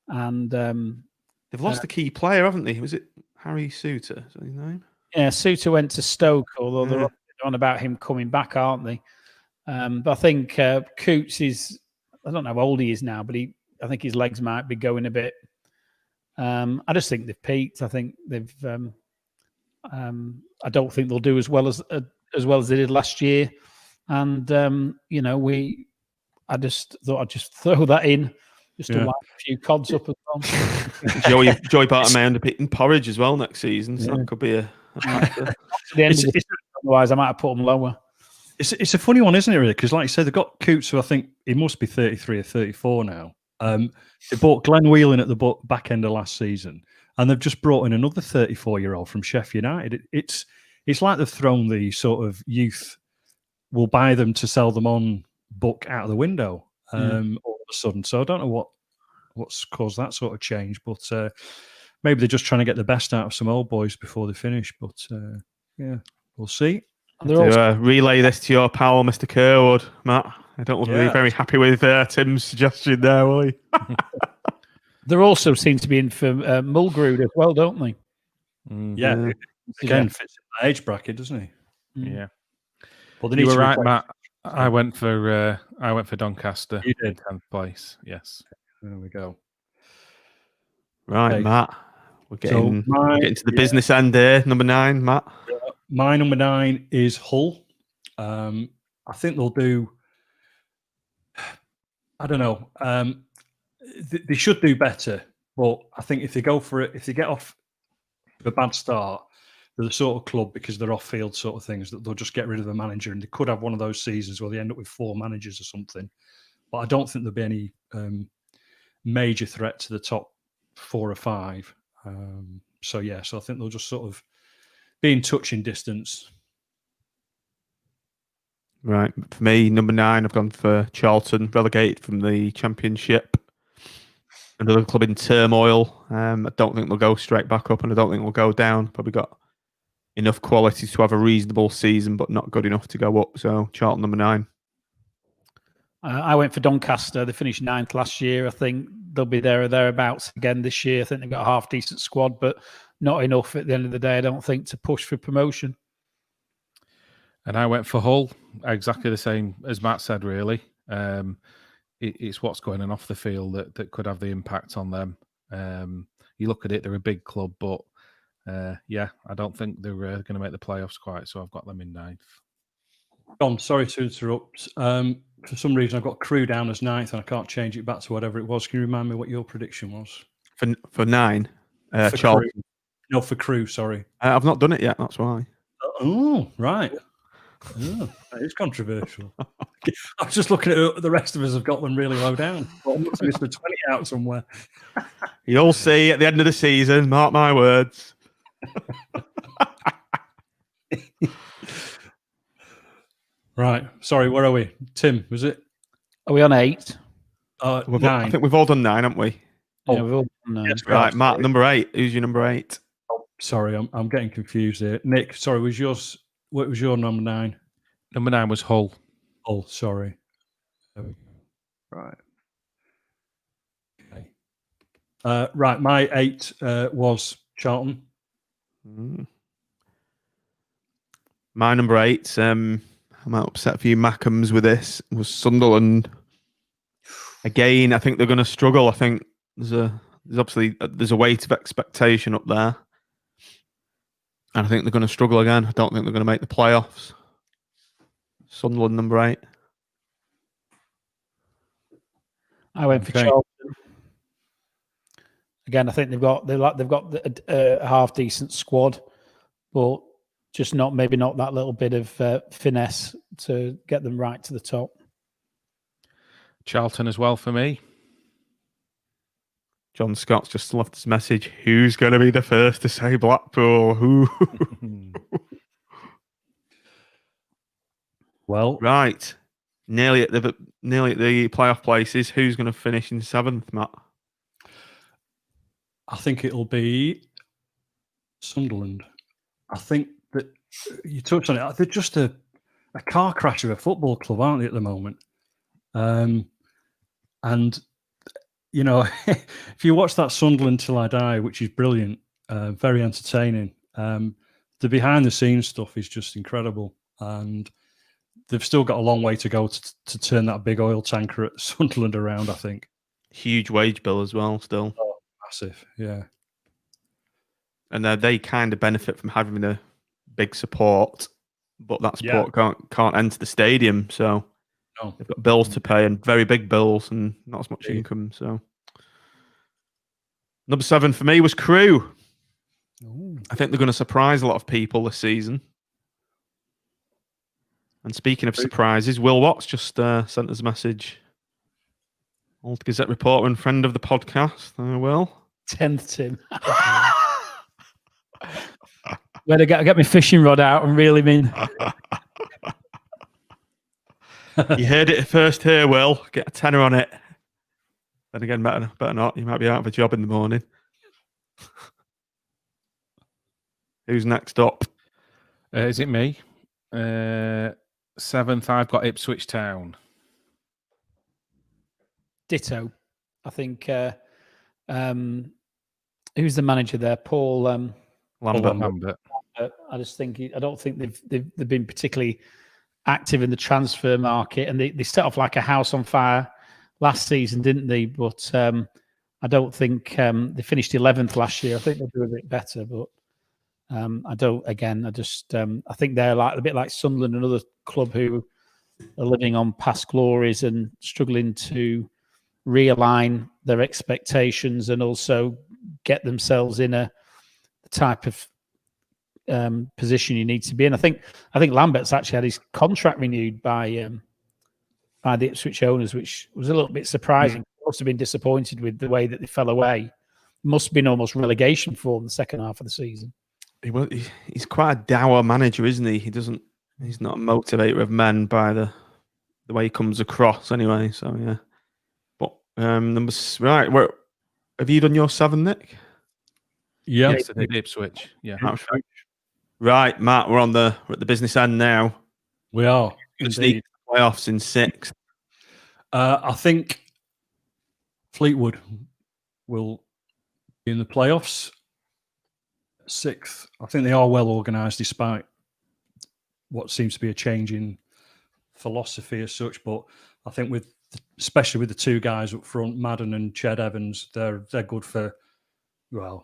and They've lost a key player, haven't they? Was it Harry Suter? Is that his name? yeah, Suter went to Stoke, although they're on about him coming back, aren't they? But I think Coots is, I don't know how old he is now, but I think his legs might be going a bit. I just think they've peaked. I think they've. I don't think they'll do as well as they did last year, and I just thought I'd just throw that in just to wipe a few cods up as well. Joey Barton may end up eating porridge as well next season, so that could be a factor. To the end of the otherwise, I might have put them lower. It's a funny one, isn't it, really? Because like you said, they've got Coots, who I think he must be 33 or 34 now. They bought Glenn Whelan at the back end of last season, and they've just brought in another 34-year-old from Sheffield United. It's like they've thrown the sort of youth, we'll buy them to sell them on book out of the window all of a sudden. So I don't know what's caused that sort of change, but maybe they're just trying to get the best out of some old boys before they finish. But yeah, we'll see. To relay this to your pal, Mr. Kerwood, Matt. I don't want to be very happy with Tim's suggestion there, will he? There also seems to be in for Mulgrew as well, don't they? Yeah, again fits in the age bracket, doesn't he? Yeah. Well, you were right, Matt. I went for Doncaster. You did. 10th place. Yes. There we go. Right, Okay. Matt. We're getting to the business end here. Number 9, Matt. My number 9 is Hull. I think they'll do. I don't know. They should do better, but I think if they go for it, if they get off a bad start, they're the sort of club, because they're off-field sort of things, that they'll just get rid of the manager, and they could have one of those seasons where they end up with 4 managers or something. But I don't think there'll be any major threat to the top 4 or 5. So I think they'll just sort of be in touching distance. Right. For me, number 9, I've gone for Charlton, relegated from the Championship. Another club in turmoil. I don't think they'll go straight back up, and I don't think they'll go down. Probably got enough quality to have a reasonable season, but not good enough to go up. So Charlton, number 9. I went for Doncaster. They finished 9th last year. I think they'll be there or thereabouts again this year. I think they've got a half-decent squad, but not enough at the end of the day, I don't think, to push for promotion. And I went for Hull, exactly the same as Matt said, really. it's what's going on off the field that could have the impact on them. You look at it; they're a big club, but yeah, I don't think they're going to make the playoffs quite. So I've got them in 9th. John, sorry to interrupt. For some reason, I've got Crew down as 9th, and I can't change it back to whatever it was. Can you remind me what your prediction was? For 9, For Charlton. Crew. No, for Crew. Sorry. I've not done it yet. That's why. Oh, right. Oh, that is controversial. I was just looking at the rest of us have got them really low down. Well, I must have missed the 20 out somewhere. You'll see at the end of the season. Mark my words. Right. Sorry, where are we? Tim, was it? Are we on 8? 9. I think we've all done 9, haven't we? Yeah, we've all done 9. Yes, we Right, have. Matt, number 8. Who's your number 8? Sorry, I'm getting confused here. Nick, sorry, what was your number 9? Number 9 was Hull. Oh, sorry. Right. Okay. Right, my 8 was Charlton. My number 8, I might upset a few Mackhams with this, was Sunderland. Again, I think they're going to struggle. I think there's obviously a weight of expectation up there. And I think they're going to struggle again. I don't think they're going to make the playoffs. Sunderland, number 8. I went for Charlton. Again, I think they've got a half decent squad, but just maybe not that little bit of finesse to get them right to the top. Charlton as well for me. John Scott's just left his message. Who's going to be the first to say Blackpool? Who? Well, Right. Nearly at the playoff places. Who's going to finish in 7th, Matt? I think it'll be Sunderland. I think that you touched on it. They're just a car crash of a football club, aren't they, at the moment? And, you know, if you watch that Sunderland Till I Die, which is brilliant, very entertaining, the behind-the-scenes stuff is just incredible. And they've still got a long way to go to turn that big oil tanker at Sunderland around, I think. Huge wage bill as well, still. Oh, massive, yeah. And they kind of benefit from having the big support, but that support can't enter the stadium. So they've got bills to pay and very big bills and not as much income. So number 7 for me was Crew. Ooh. I think they're going to surprise a lot of people this season. And speaking of surprises, Will Watts just sent us a message. Old Gazette reporter and friend of the podcast. Will. 10th, Tim. Better get my fishing rod out and reel him in. You heard it first here, Will. Get a tenner on it. Then again, better not. You might be out of a job in the morning. Who's next up? Is it me? 7th, I've got Ipswich Town. Ditto. I think who's the manager there? Paul Lambert. I just think I don't think they've been particularly active in the transfer market, and they set off like a house on fire last season, didn't they? But I don't think they finished 11th last year. I think they'll do a bit better, but I don't. Again, I think they're like a bit like Sunderland, another club who are living on past glories and struggling to realign their expectations and also get themselves in the type of position you need to be in. I think Lambert's actually had his contract renewed by the Ipswich owners, which was a little bit surprising. Yeah. Must have been disappointed with the way that they fell away. Must have been almost relegation for them the second half of the season. He's quite a dour manager, isn't he? He's not a motivator of men by the way he comes across, anyway. So yeah. But right, where have you done your 7, Nick? Yeah, yes, Ipswich. Yeah. Right, Matt, we're at the business end now. We are. Just need playoffs in 6. I think Fleetwood will be in the playoffs. 6th. I think they are well organised despite what seems to be a change in philosophy as such. But I think with especially with the two guys up front, Madden and Ched Evans. They're good for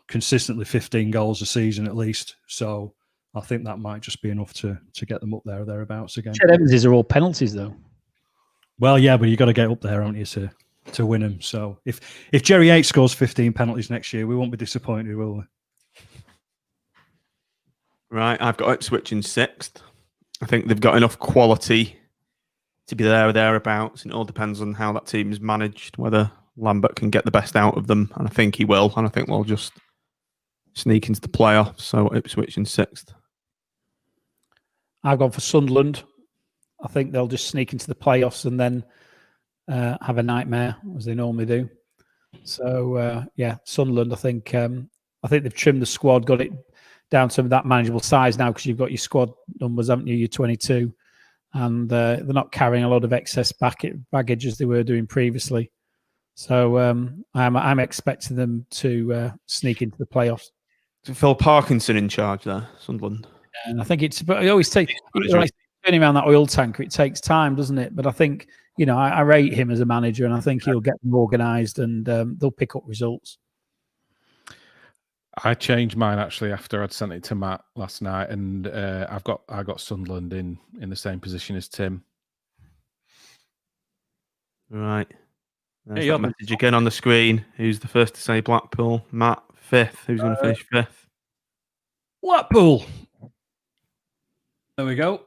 consistently 15 goals a season at least. So I think that might just be enough to get them up there or thereabouts again. Ched Evans are all penalties though. Well, yeah, but you've got to get up there, haven't you, to win them. So if Jerry Yates scores 15 penalties next year, we won't be disappointed, will we? Right, I've got Ipswich in 6th. I think they've got enough quality to be there or thereabouts. It all depends on how that team is managed, whether Lambert can get the best out of them, and I think he will, and I think they'll just sneak into the playoffs. So Ipswich in 6th. I've gone for Sunderland. I think they'll just sneak into the playoffs and then have a nightmare, as they normally do. So, Sunderland, I think they've trimmed the squad, got it down to that manageable size now because you've got your squad numbers, haven't you? Your 22. And they're not carrying a lot of excess baggage as they were doing previously. So I'm expecting them to sneak into the playoffs. So Phil Parkinson in charge there, Sunderland. And I think but it always takes turning around that oil tanker. It takes time, doesn't it? But I think I rate him as a manager, and I think he'll get them organised, and they'll pick up results. I changed mine actually after I'd sent it to Matt last night, and I got Sunderland in the same position as Tim. Right. There's that message again on the screen. Who's the first to say Blackpool? Matt, 5th. Who's going to finish 5th? Blackpool. There we go.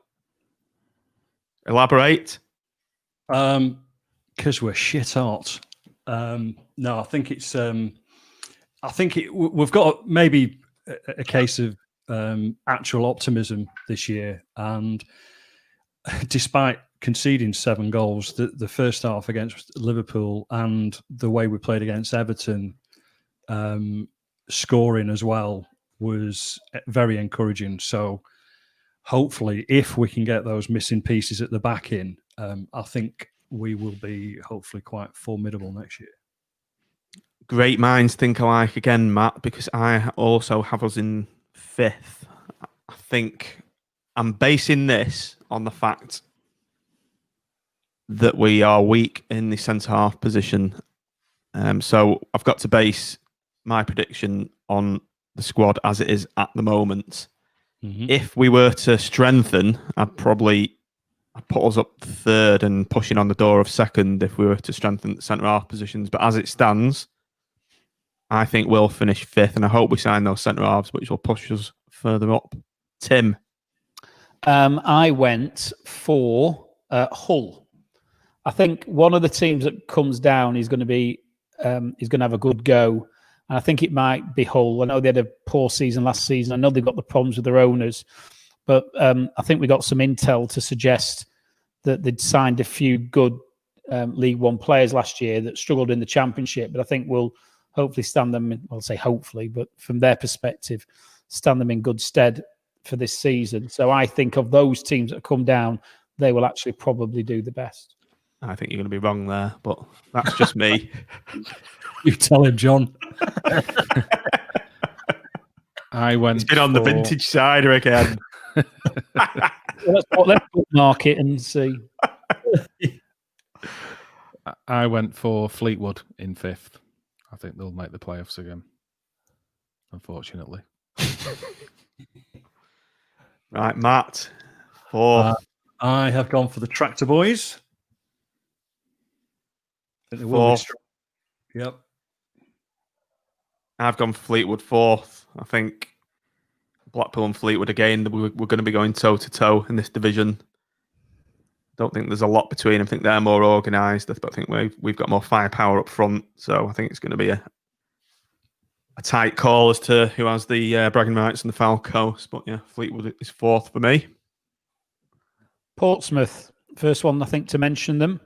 Elaborate. Because we're shit hot. No, I think it's. We've got maybe a case of actual optimism this year, and despite conceding 7 goals, the first half against Liverpool and the way we played against Everton, scoring as well was very encouraging. So hopefully, if we can get those missing pieces at the back in, I think we will be hopefully quite formidable next year. Great minds think alike again, Matt, because I also have us in 5th. I think I'm basing this on the fact that we are weak in the centre-half position. So I've got to base my prediction on the squad as it is at the moment. Mm-hmm. If we were to strengthen, I'd put us up 3rd and pushing on the door of 2nd if we were to strengthen the centre-half positions. But as it stands, I think we'll finish 5th, and I hope we sign those centre-halves, which will push us further up. Tim? I went for Hull. I think one of the teams that comes down is going to have a good go, and I think it might be Hull. I know they had a poor season last season. I know they've got the problems with their owners, but I think we got some intel to suggest that they'd signed a few good League One players last year that struggled in the Championship, but I think we'll hopefully stand them, I'll say hopefully, but from their perspective, stand them in good stead for this season. So I think of those teams that come down, they will actually probably do the best. I think you're going to be wrong there, but that's just me. You tell him, John. I went. He's been on the vintage cider again. Let's bookmark it and see. I went for Fleetwood in 5th. I think they'll make the playoffs again, unfortunately. Right, Matt. 4th. I have gone for the Tractor Boys. I think they will be strong. Yep. I've gone for Fleetwood 4th. I think Blackpool and Fleetwood again, we're going to be going toe-to-toe in this division. Don't think there's a lot between them. I think they're more organised, but I think we've got more firepower up front. So I think it's going to be a tight call as to who has the bragging rights and the foul coast. But yeah, Fleetwood is 4th for me. Portsmouth, first one I think to mention them.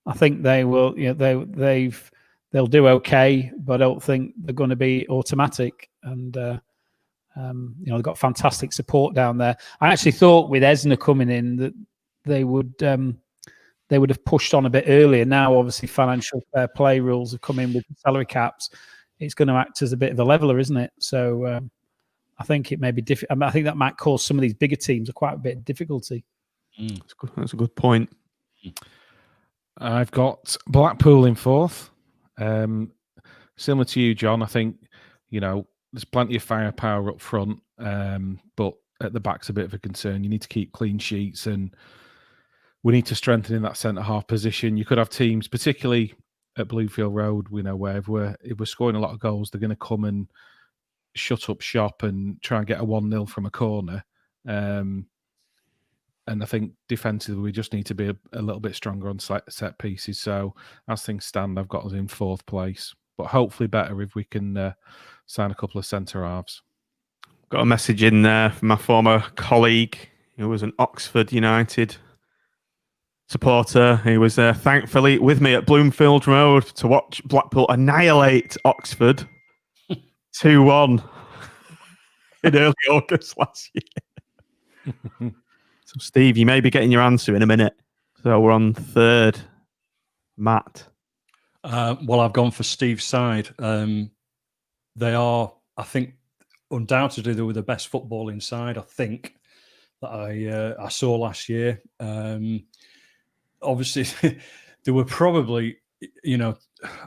I think they will. They'll do okay, but I don't think they're going to be automatic. And they've got fantastic support down there. I actually thought with Esner coming in that they would have pushed on a bit earlier. Now, obviously, financial fair play rules have come in with salary caps. It's going to act as a bit of a leveler, isn't it? So I think it may be difficult. I think that might cause some of these bigger teams quite a bit of difficulty. That's a good point. I've got Blackpool in fourth. Similar to you, John. I think, there's plenty of firepower up front, but at the back's a bit of a concern. You need to keep clean sheets, and we need to strengthen in that centre-half position. You could have teams, particularly at Bloomfield Road, where if we're scoring a lot of goals, they're going to come and shut up shop and try and get a 1-0 from a corner. And I think defensively, we just need to be a little bit stronger on set pieces. So as things stand, I've got us in fourth place, but hopefully better if we can sign a couple of centre halves. Got a message in there from my former colleague who was an Oxford United supporter. He was thankfully with me at Bloomfield Road to watch Blackpool annihilate Oxford 2-1 in early August last year. So, Steve, you may be getting your answer in a minute. So we're on third. Matt. Well, I've gone for Steve's side. They are, I think, undoubtedly they were the best footballing side, I think, that I saw last year. Obviously, they were probably,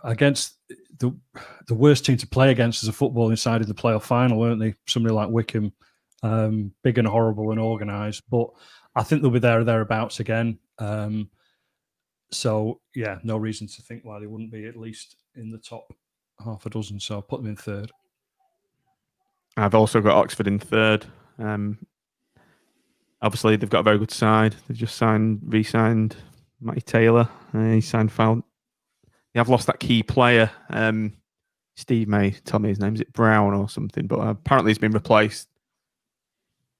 against the worst team to play against as a footballing side in the playoff final, weren't they? Somebody like Wickham, big and horrible and organised. But I think they'll be there or thereabouts again. So, yeah, no reason to think why they wouldn't be at least in the top half a dozen. So I'll put them in third. I've also got Oxford in third. Obviously, they've got a very good side. They've just re-signed Matty Taylor. He signed foul. They have lost that key player. Steve may tell me his name. Is it Brown or something? But apparently he's been replaced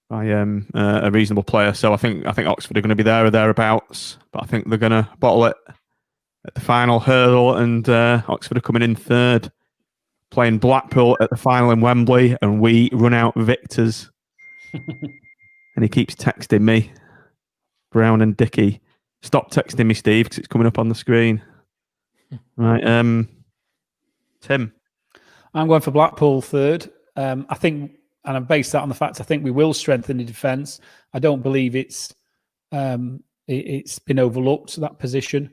by a reasonable player. So I think Oxford are going to be there or thereabouts. But I think they're going to bottle it at the final hurdle, and Oxford are coming in third, playing Blackpool at the final in Wembley, and we run out victors. And he keeps texting me, Brown and Dicky. Stop texting me, Steve, because it's coming up on the screen. Right, Tim. I'm going for Blackpool third. I think, and I've based that on the fact I think we will strengthen the defence. I don't believe it's been overlooked, that position.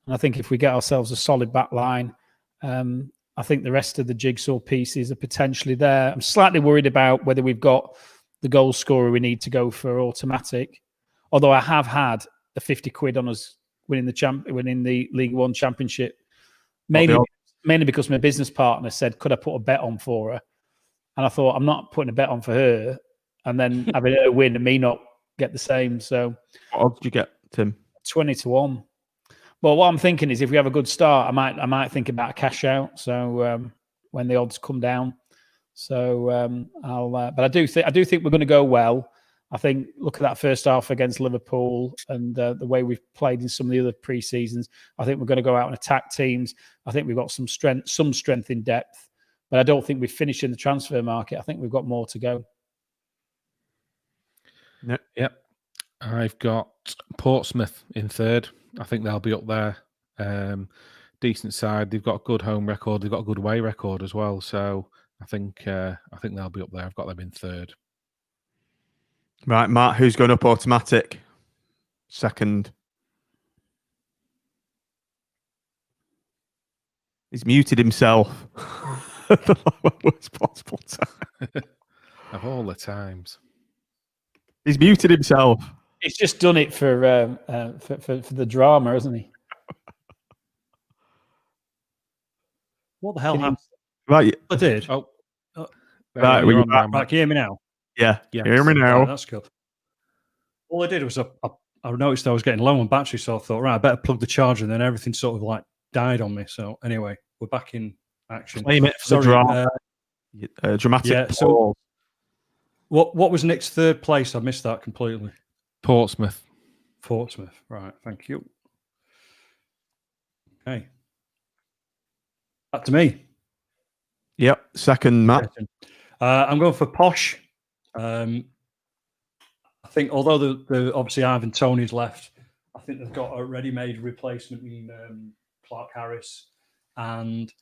And I think if we get ourselves a solid back line, I think the rest of the jigsaw pieces are potentially there. I'm slightly worried about whether we've got the goal scorer we need to go for automatic. Although I have had the 50 quid on us winning the League One Championship, mainly because my business partner said, could I put a bet on for her? And I thought, I'm not putting a bet on for her and then having her win and me not get the same. So what odds did you get, Tim? 20-1. Well, what I'm thinking is if we have a good start, I might think about a cash out. So when the odds come down. So but I do think we're going to go well. I think look at that first half against Liverpool and the way we've played in some of the other pre-seasons. I think we're going to go out and attack teams. I think we've got some strength in depth, but I don't think we've finished in the transfer market. I think we've got more to go. Yep. I've got Portsmouth in third. I think they'll be up there. Decent side. They've got a good home record. They've got a good away record as well. So I think they'll be up there. I've got them in third. Right, Matt, who's going up automatic? Second. He's muted himself at the worst possible time. Of all the times. He's muted himself. He's just done it for the drama, hasn't he? What the hell happened? Right. I did. Oh. Right, you're on now, Right, can you hear me now? Yeah. Yes. Hear me now. Right, that's cool. All I did was I noticed I was getting low on battery, so I thought, right, I better plug the charger, and then everything sort of like died on me. So anyway, we're back in action. Claim it for the drama. Dramatic. Yeah. So what was Nick's third place? I missed that completely. Portsmouth. Right. Thank you. Okay. Back to me. Yep. Second, Matt. I'm going for Posh. I think although the obviously Ivan Toney's left, I think they've got a ready-made replacement in Clark Harris, and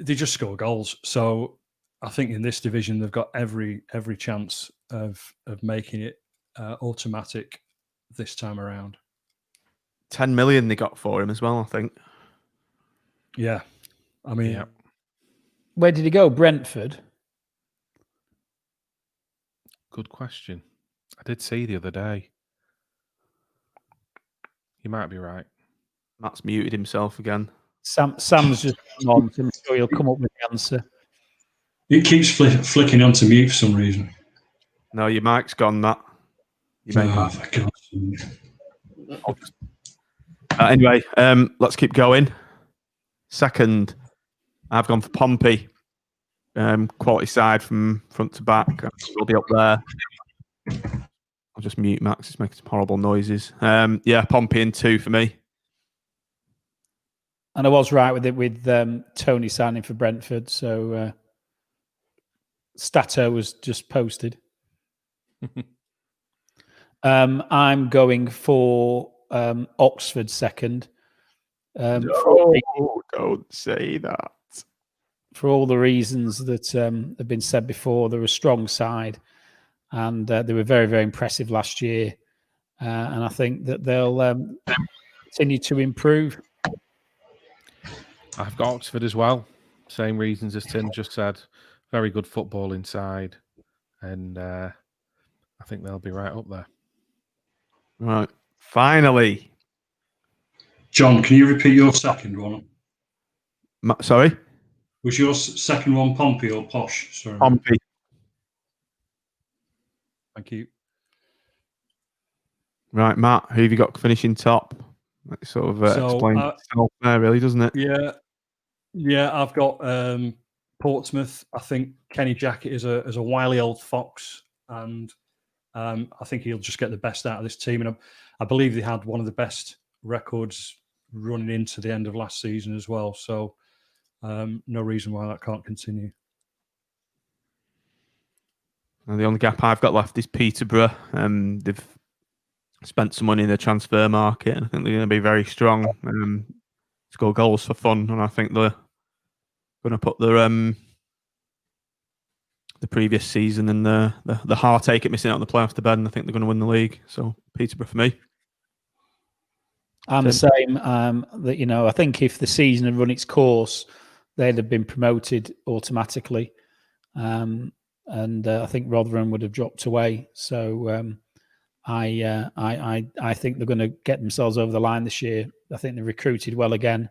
they just score goals. So I think in this division they've got every chance of making it automatic this time around. 10 million they got for him as well, I think. Yeah. I mean, Yeah. Where did he go? Brentford? Good question. I did see the other day. You might be right. Matt's muted himself again. Sam's just on, so I'm sure he'll come up with the answer. It keeps flicking onto mute for some reason. No, your mic's gone, Matt. For God's sake. Anyway, let's keep going. Second, I've gone for Pompey. Quality side from front to back. We'll be up there. I'll just mute Max. It's making some horrible noises. Pompey in 2 for me. And I was right with Tony signing for Brentford. So Stato was just posted. I'm going for Oxford second. Don't say that. For all the reasons that have been said before, they're a strong side, and they were very, very impressive last year. And I think that they'll continue to improve. I've got Oxford as well. Same reasons as Tim just said. Very good football inside. And I think they'll be right up there. Right. Finally. John, can you repeat your second one? Sorry? Was your second one Pompey or Posh? Sorry. Pompey. thank you. Right, Matt, who have you got finishing top? That sort of explains itself there, really, doesn't it? Yeah. I've got Portsmouth. I think Kenny Jackett is a wily old fox, and I think he'll just get the best out of this team. And I believe they had one of the best records running into the end of last season as well. So no reason why that can't continue. And the only gap I've got left is Peterborough. They've spent some money in the transfer market, and I think they're going to be very strong. Score goals for fun, and I think they're going to put the previous season and the heartache at missing out on the playoffs to bed, and I think they're going to win the league. So Peterborough for me. I'm the same. I think if the season had run its course, they'd have been promoted automatically, and I think Rotherham would have dropped away. So I think they're going to get themselves over the line this year. I think they recruited well again,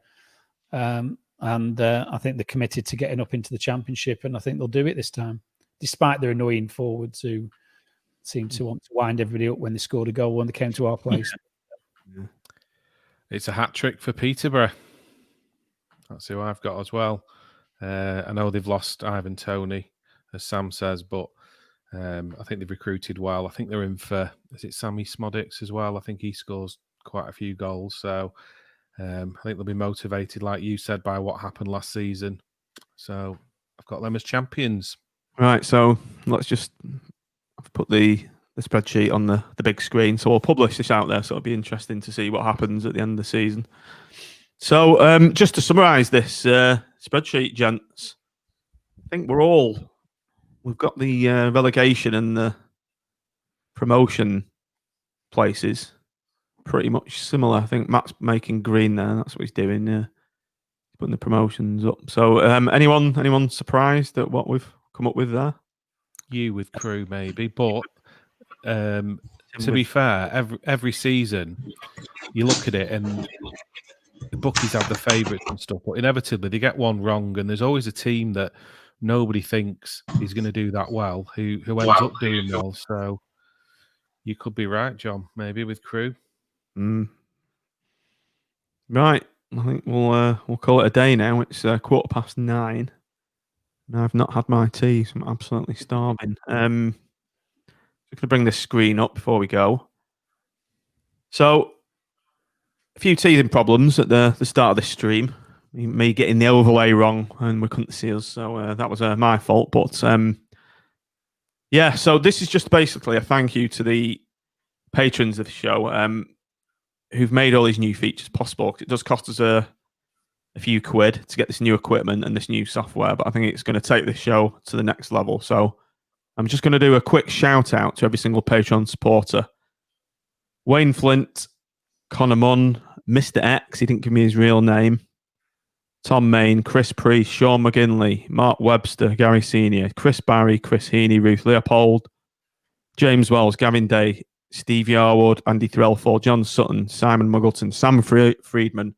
and I think they're committed to getting up into the Championship, and I think they'll do it this time, despite their annoying forwards who seem to want to wind everybody up when they scored a goal when they came to our place. Yeah. It's a hat trick for Peterborough. That's who I've got as well. I know they've lost Ivan Toney, as Sam says, but I think they've recruited well. I think they're in for, is it Sammy Smodics as well? I think he scores quite a few goals. So I think they'll be motivated, like you said, by what happened last season. So I've got them as champions. Right, so let's just put the spreadsheet on the big screen. So we'll publish this out there, so it'll be interesting to see what happens at the end of the season. So just to summarise this spreadsheet, gents, I think we've got the relegation and the promotion places pretty much similar. I think Matt's making green there. That's what he's doing. He's putting the promotions up. So anyone surprised at what we've come up with there? You with Crew maybe, but to be fair, every season you look at it and the bookies have the favourites and stuff, but inevitably they get one wrong, and there's always a team that nobody thinks is going to do that well who ends up doing well. So you could be right, John, maybe with Crew. Right, I think we'll call it a day now. It's 9:15, and I've not had my tea, so I'm absolutely starving. I'm going to bring this screen up before we go. So, a few teething problems at the start of this stream. Me getting the overlay wrong, and we couldn't see us, so that was my fault. But so this is just basically a thank you to the patrons of the show who've made all these new features possible. 'Cause it does cost us a few quid to get this new equipment and this new software, but I think it's going to take this show to the next level. So I'm just going to do a quick shout out to every single Patreon supporter: Wayne Flint, Connor Munn, Mr. X, he didn't give me his real name. Tom Main, Chris Priest, Sean McGinley, Mark Webster, Gary Senior, Chris Barry, Chris Heaney, Ruth Leopold, James Wells, Gavin Day, Steve Yarwood, Andy Threlford, John Sutton, Simon Muggleton, Sam Friedman,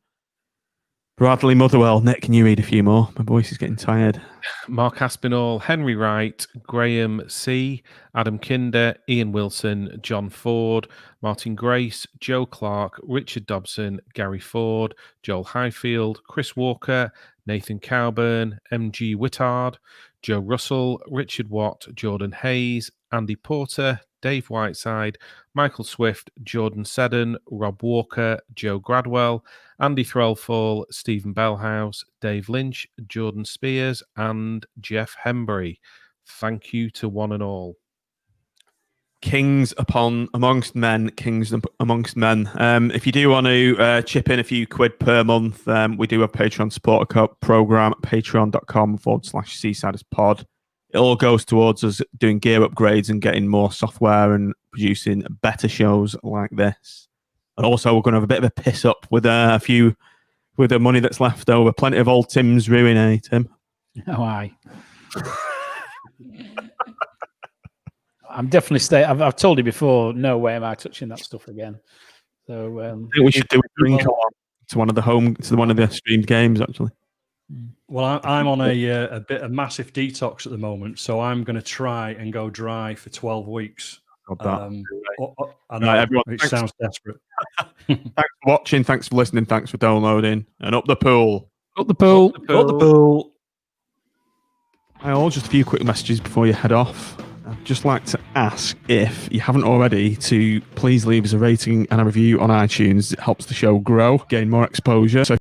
Bradley Motherwell. Nick, can you read a few more? My voice is getting tired. Mark Aspinall, Henry Wright, Graham C., Adam Kinder, Ian Wilson, John Ford, Martin Grace, Joe Clark, Richard Dobson, Gary Ford, Joel Highfield, Chris Walker, Nathan Cowburn, MG Whittard, Joe Russell, Richard Watt, Jordan Hayes, Andy Porter, Dave Whiteside, Michael Swift, Jordan Seddon, Rob Walker, Joe Gradwell, Andy Threlfall, Stephen Bellhouse, Dave Lynch, Jordan Spears, and Jeff Hembury. Thank you to one and all. Kings amongst men. If you do want to chip in a few quid per month, we do a Patreon supporter program at patreon.com/Seasiders pod. It all goes towards us doing gear upgrades and getting more software and producing better shows like this. And also, we're going to have a bit of a piss up with the money that's left over. Plenty of old Tim's ruin, eh, Tim? Oh, aye. I'm definitely staying. I've told you before, no way am I touching that stuff again. So I think we should do a drink to one of the streamed games, actually. Well, I'm on a massive detox at the moment, so I'm going to try and go dry for 12 weeks. I know, everyone, it sounds desperate. Thanks for watching, thanks for listening, thanks for downloading, and up the pool. Up the pool. Up the pool. Just a few quick messages before you head off. I'd just like to ask, if you haven't already, to please leave us a rating and a review on iTunes. It helps the show grow, gain more exposure. So